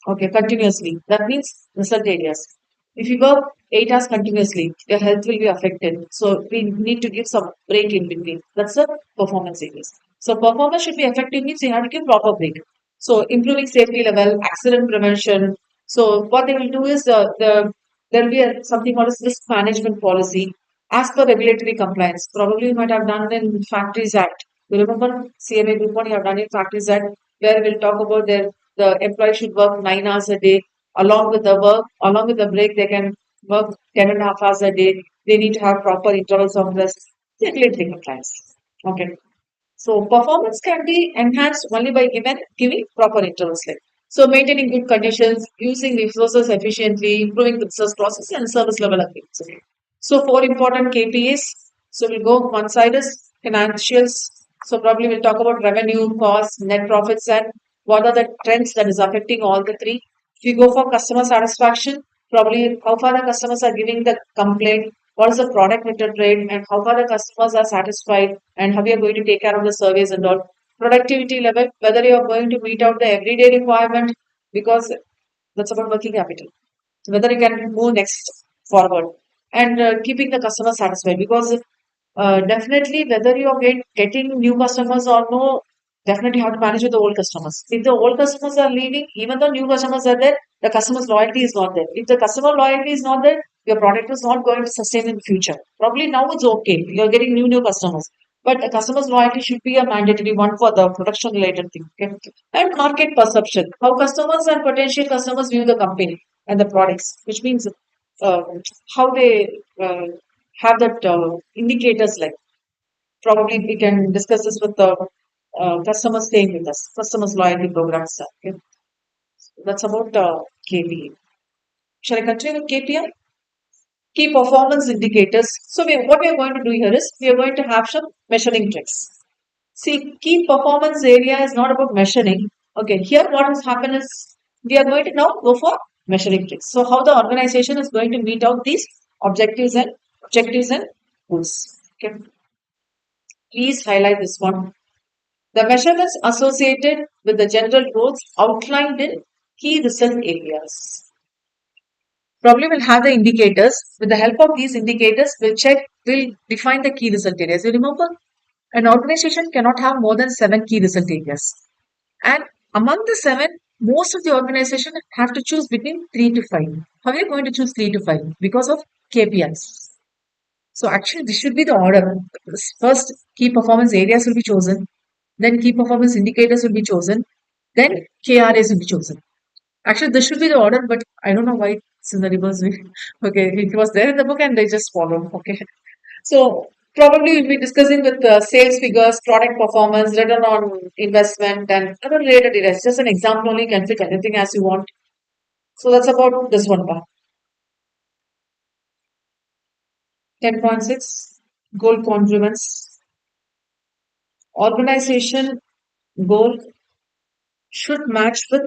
Okay, continuously. That means result areas. If you work 8 hours continuously, your health will be affected. So we need to give some break in between. That's the performance areas. So performance should be effective means you have to give proper break. So improving safety level, accident prevention. So what they will do is there will be something called as risk management policy as per regulatory compliance. Probably you might have done in Factories Act. You remember CMA group one you have done in Factories Act where we'll talk about the employee should work 9 hours a day along with the work, along with the break, they can work 10.5 hours a day. They need to have proper intervals of rest. Regulatory compliance. Okay. So performance can be enhanced only by giving proper intervals. Like so, maintaining good conditions, using resources efficiently, improving the business process and service level agreements. Okay. So four important KPIs. So we'll go one side is financials. So probably we'll talk about revenue, cost, net profits, and what are the trends that is affecting all the three. If you go for customer satisfaction, probably how far the customers are giving the complaint, what is the product return rate, and how far the customers are satisfied, and how we are going to take care of the surveys and all. Productivity level, whether you are going to meet out the everyday requirement, because that's about working capital. Whether you can move next forward and keeping the customer satisfied because definitely whether you are getting new customers or no, definitely you have to manage with the old customers. If the old customers are leaving, even though new customers are there, the customer's loyalty is not there. If the customer loyalty is not there, your product is not going to sustain in the future. Probably now it's okay. You're getting new customers. But the customer's loyalty should be a mandatory one for the production related thing. Okay? And market perception. How customers and potential customers view the company and the products, which means uh, how they have that indicators like probably we can discuss this with the customers staying with us, customers loyalty programs. Okay? That's about KPI. Shall I continue with KPI? Key performance indicators. So what we are going to do here is we are going to have some measuring tricks. See, key performance area is not about measuring. Okay, here what has happened is we are going to now go for measuring tricks. So how the organization is going to meet out these objectives and goals. Okay, please highlight this one. The measurements associated with the general goals outlined in key result areas. Probably we'll have the indicators. With the help of these indicators, we'll define the key result areas. You remember, an organization cannot have more than 7 key result areas. And among the 7, most of the organization have to choose between 3 to 5. How are you going to choose 3 to 5? Because of KPIs. So actually, this should be the order. First, key performance areas will be chosen. Then key performance indicators will be chosen. Then KRAs will be chosen. Actually, this should be the order, but I don't know why it's in the reverse way. Okay, it was there in the book and they just followed. Okay. So probably we'll be discussing with sales figures, product performance, return on investment, and other related areas. Just an example only, you can fit anything as you want. So that's about this one part. 10.6 goal congruence. Organization goal should match with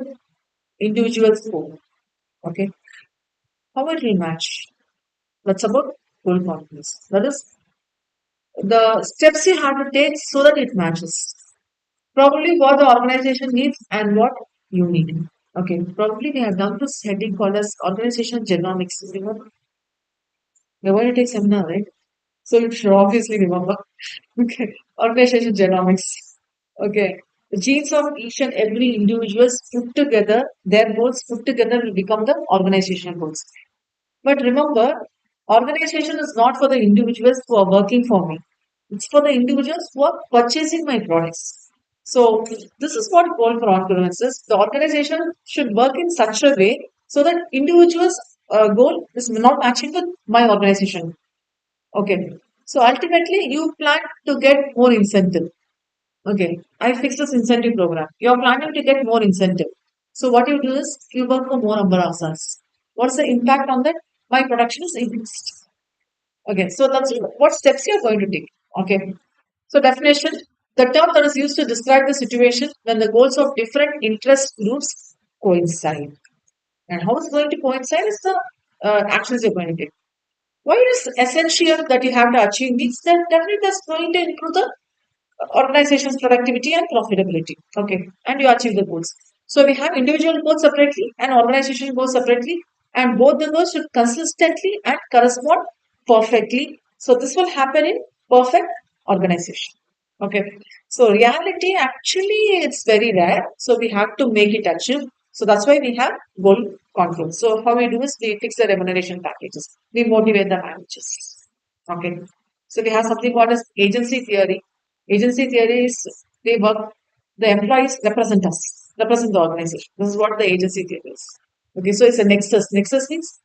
individual goal. Okay. How it will match? That's about goal congruence. That is the steps you have to take so that it matches. Probably what the organization needs and what you need. Okay. Probably we have done this heading called as organization genomics. Remember? We're going to take seminar, right? So you should obviously remember. Okay. Organization genomics. Okay. The genes of each and every individuals put together, their goals put together will become the organization goals. But remember, organization is not for the individuals who are working for me. It's for the individuals who are purchasing my products. So this is what goal for congruence is. The organization should work in such a way so that individuals' goal is not matching with my organization. Okay. So ultimately, you plan to get more incentive. Okay. I fixed this incentive program. You're planning to get more incentive. So what you do is you work for more number of hours. What's the impact on that? My production is increased. Okay. So that's what steps you're going to take. Okay. So definition, the term that is used to describe the situation when the goals of different interest groups coincide. And how it's going to coincide is the actions you're going to take. Why it is essential that you have to achieve these? That definitely that's going to improve the organization's productivity and profitability. Okay, and you achieve the goals. So we have individual goals separately and organization goals separately, and both the goals should consistently and correspond perfectly. So this will happen in perfect organization. Okay, so reality actually it's very rare. So we have to make it achieve. So that's why we have goal control. So how we do is we fix the remuneration packages. We motivate the managers. Okay. So we have something called as agency theory. Agency theory is they work, the employees represent us, represent the organization. This is what the agency theory is. Okay, so it's a nexus. Nexus means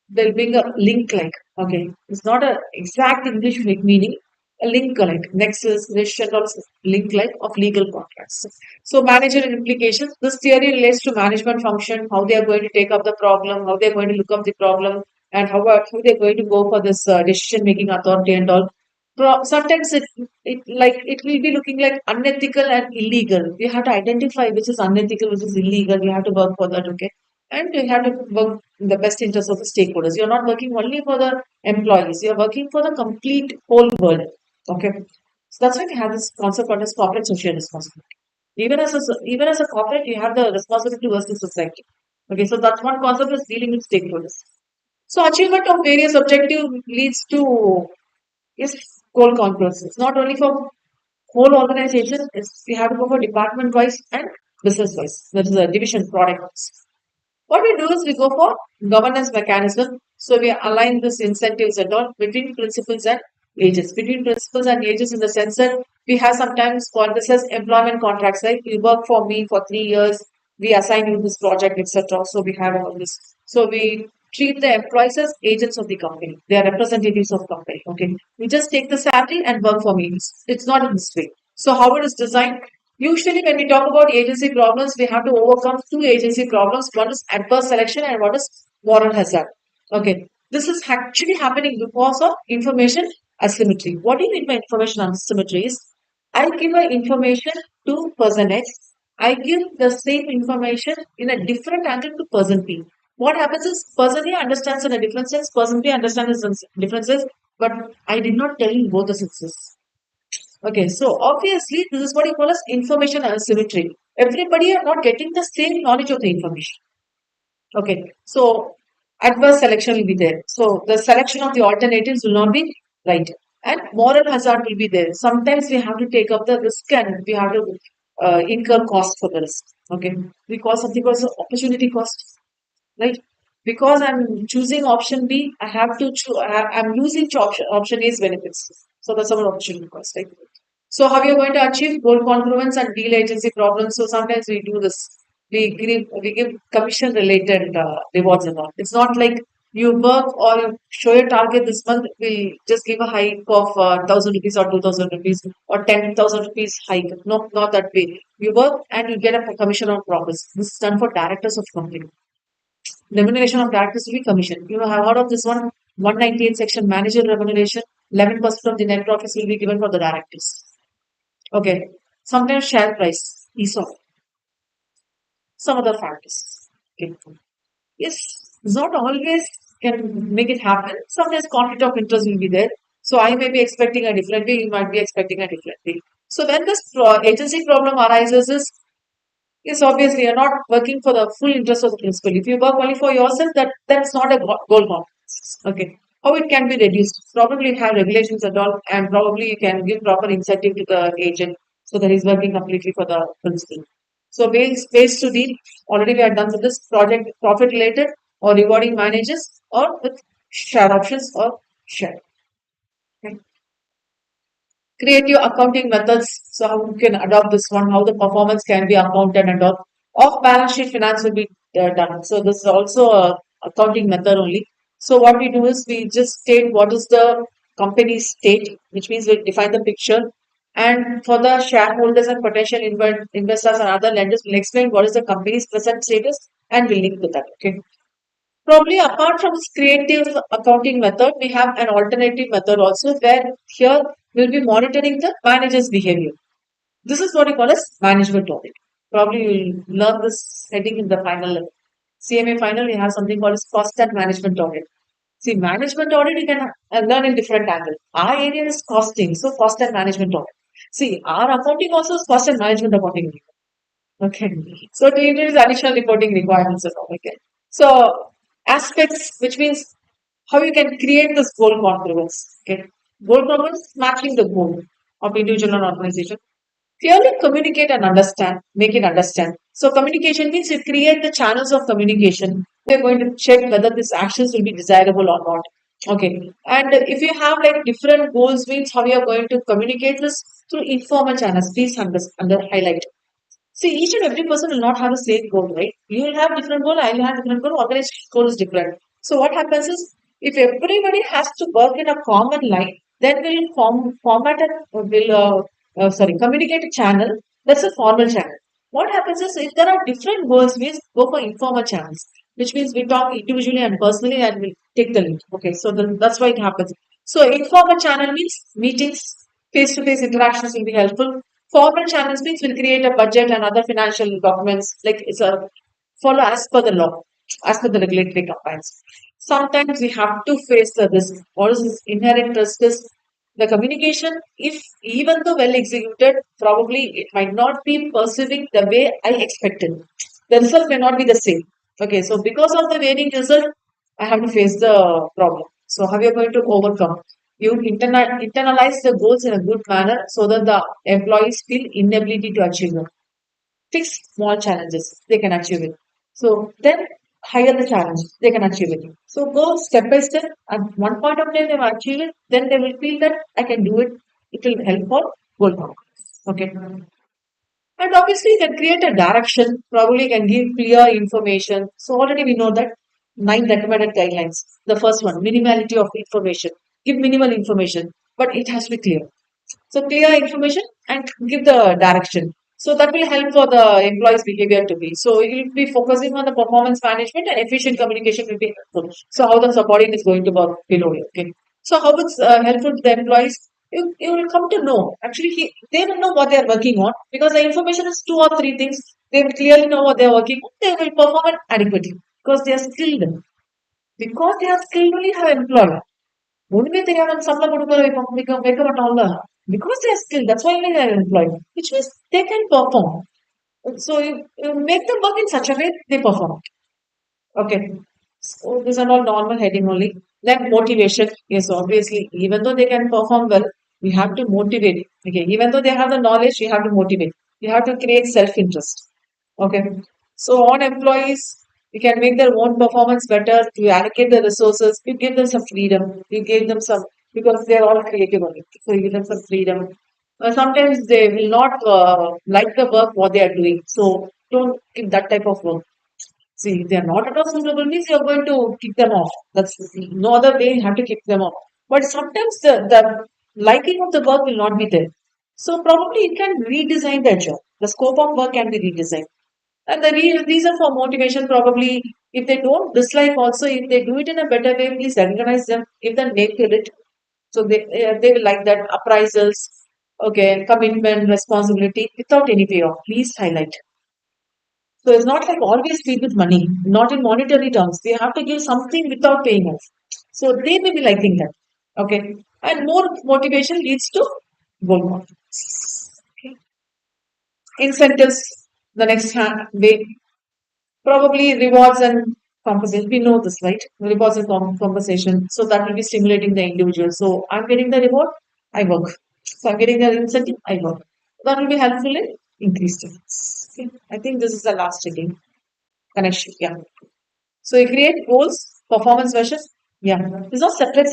they'll bring a link like. Okay, it's not a exact English meaning. A link like nexus, relation, or link like of legal contracts. So managerial implications. This theory relates to management function, how they are going to take up the problem, how they are going to look up the problem, and how they are going to go for this decision making authority and all. Sometimes it will be looking like unethical and illegal. You have to identify which is unethical, which is illegal. You have to work for that, okay? And you have to work in the best interest of the stakeholders. You're not working only for the employees. You're working for the complete whole world. Okay. So that's why we have this concept called as corporate social responsibility. Even as a corporate, you have the responsibility towards the society. Okay, so that's one concept is dealing with stakeholders. So achievement of various objectives leads to is goal congruence. It's not only for whole organization, it's we have to go for department wise and business wise. That is a division product. What we do is we go for governance mechanism. So we align this incentives and all between principals and ages. Between principals and ages in the sense that we have sometimes called this as employment contracts, right? You work for me for 3 years, we assign you this project, etc. So we have all this. So we treat the employees as agents of the company. They are representatives of company. Okay. We just take the salary and work for me. It's not in this way. So how it is designed, usually, when we talk about agency problems, we have to overcome two agency problems. One is adverse selection and one is moral hazard. Okay. This is actually happening because of information asymmetry. What do you mean by information asymmetry is I give a information to person X. I give the same information in a different angle to person B. What happens is person A understands in a different sense, person B understands in a different sense, but I did not tell in both the senses. Okay, so obviously this is what you call as information asymmetry. Everybody are not getting the same knowledge of the information. Okay, so adverse selection will be there. So the selection of the alternatives will not be right. And moral hazard will be there. Sometimes we have to take up the risk and we have to incur cost for the risk. Okay, we call something called opportunity cost, right? Because I'm choosing option B, I have to choose. I'm losing to option A's benefits. So that's our opportunity cost, right? So how you're going to achieve goal congruence and deal agency problems? So sometimes we do this. We give commission related rewards and all. It's not like you work or you show your target this month. We just give a hike of 1,000 rupees or 2,000 rupees or 10,000 rupees hike. No, not that way. You work and you get a commission on profits. This is done for directors of company. Remuneration of directors will be commission. You know, have heard of this one? 198 section manager remuneration, 11% of the net profits will be given for the directors. Okay. Sometimes share price, ESOP, some other factors. Okay. Yes, not always can make it happen. Sometimes conflict of interest will be there. So I may be expecting a different way, you might be expecting a different way. So when this agency problem arises is yes, obviously, you're not working for the full interest of the principal. If you work only for yourself, that's not a goal complex. Okay. How it can be reduced? Probably have regulations and all, and probably you can give proper incentive to the agent so that he's working completely for the principal. So ways to deal. Already we have done with this project profit related or rewarding managers or with share options or share. Okay. Creative accounting methods. So how you can adopt this one, how the performance can be accounted and all. Off balance sheet finance will be done. So this is also a accounting method only. So what we do is we just state what is the company's state, which means we define the picture. And for the shareholders and potential investors and other lenders, we'll explain what is the company's present status and we'll link to that. Okay. Probably apart from this creative accounting method, we have an alternative method also where here we'll be monitoring the manager's behavior. This is what we call as management audit. Probably you'll learn this heading in the final CMA final. We have something called as cost and management audit. See, management audit you can learn in different angles. Our area is costing, so cost and management audit. See, our accounting also is cost and management accounting. Okay. So to introduce additional reporting requirements as well. Okay. So aspects, which means how you can create this goal congruence. Okay. Goal congruence matching the goal of individual and organization. Clearly communicate and understand, make it understand. So communication means you create the channels of communication. We're going to check whether these actions will be desirable or not. Okay. And if you have like different goals, means how you are going to communicate this through informal channels. Please highlight. See, each and every person will not have the same goal, right? You will have different goal, I will have different goal, organization goal is different. So what happens is, if everybody has to work in a common line, then we'll format and communicate a channel. That's a formal channel. What happens is, if there are different goals, we go for informal channels, which means we talk individually and personally, and we take the lead. Okay, so then that's why it happens. So informal channel means meetings, face-to-face interactions will be helpful. Formal channels means we'll create a budget and other financial documents, like it's a follow as per the law, as per the regulatory compliance. Sometimes we have to face the risk. What is this inherent risk is the communication, if even though well executed, probably it might not be perceiving the way I expected. The result may not be the same. Okay, so because of the varying result, I have to face the problem. So how are going to overcome? You internalize the goals in a good manner so that the employees feel inability to achieve them. Fix small challenges, they can achieve it. So then higher the challenge, they can achieve it. So go step by step. At one point of time, they will achieve it. Then they will feel that I can do it. It will help for goal conquest. Okay. And obviously, you can create a direction, probably can give clear information. So already we know that 9 recommended guidelines. The first one, minimality of information. Give minimal information, but it has to be clear. So clear information and give the direction. So that will help for the employee's behavior to be. So you will be focusing on the performance management and efficient communication will be helpful. So how the supporting is going to work below you. Okay. So how it's helpful to the employees? You will come to know. Actually, they will know what they are working on because the information is 2 or 3 things. They will clearly know what they are working on. They will perform it adequately because they are skilled. Because they are skilled, only have employer. ஒண்ணுமே தெரியாத சம்பளம் கொடுக்க வைக்க மாட்டோம்ல because they are skilled, that's why they are employed, which means they can perform. So you make them work in such a way they perform. Okay, so these are all normal heading only. Then motivation, yes, obviously, even though they can perform well, we have to motivate it. Okay, even though they have the knowledge, you have to motivate. You have to create self-interest. Okay, so on employees, you can make their own performance better. You allocate the resources. You give them some freedom. You give them some because they are all creative on it. So you give them some freedom. Sometimes they will not like the work what they are doing. So don't give that type of work. See, if they are not at all suitable, means you are going to kick them off. That's no other way. You have to kick them off. But sometimes the liking of the work will not be there. So probably you can redesign the job. The scope of work can be redesigned. And the reason for motivation probably If they don't dislike also, if they do it in a better way, please recognize them, give them name to it. So they will like that appraisals, okay, commitment, responsibility without any payoff. Please highlight. So it's not like always paid with money, not in monetary terms. They have to give something without paying us. So they may be liking that. Okay. And more motivation leads to goal confidence. Okay. Incentives, the next way, probably rewards and compensation. We know this, right? Rewards and compensation. So that will be stimulating the individual. So I'm getting the reward, I work. So I'm getting the incentive, I work. That will be helpful in increased efforts. Okay. I think this is the last again. Connection. Yeah. So you create goals, performance measures. Yeah, it's not separate.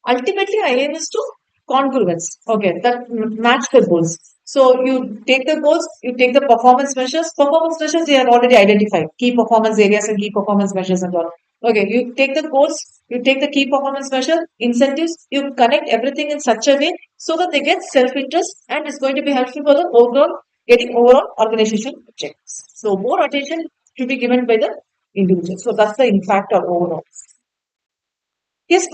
Ultimately, I aim is to congruence. Okay, that match the goals. So you take the goals, you take the performance measures. Performance measures they are already identified. Key performance areas and key performance measures and all. Okay, you take the goals, you take the key performance measure, incentives. You connect everything in such a way so that they get self interest and it's going to be helpful for the overall getting overall organization objectives. So more attention to be given by the individual. So that's the impact of overall. Yes,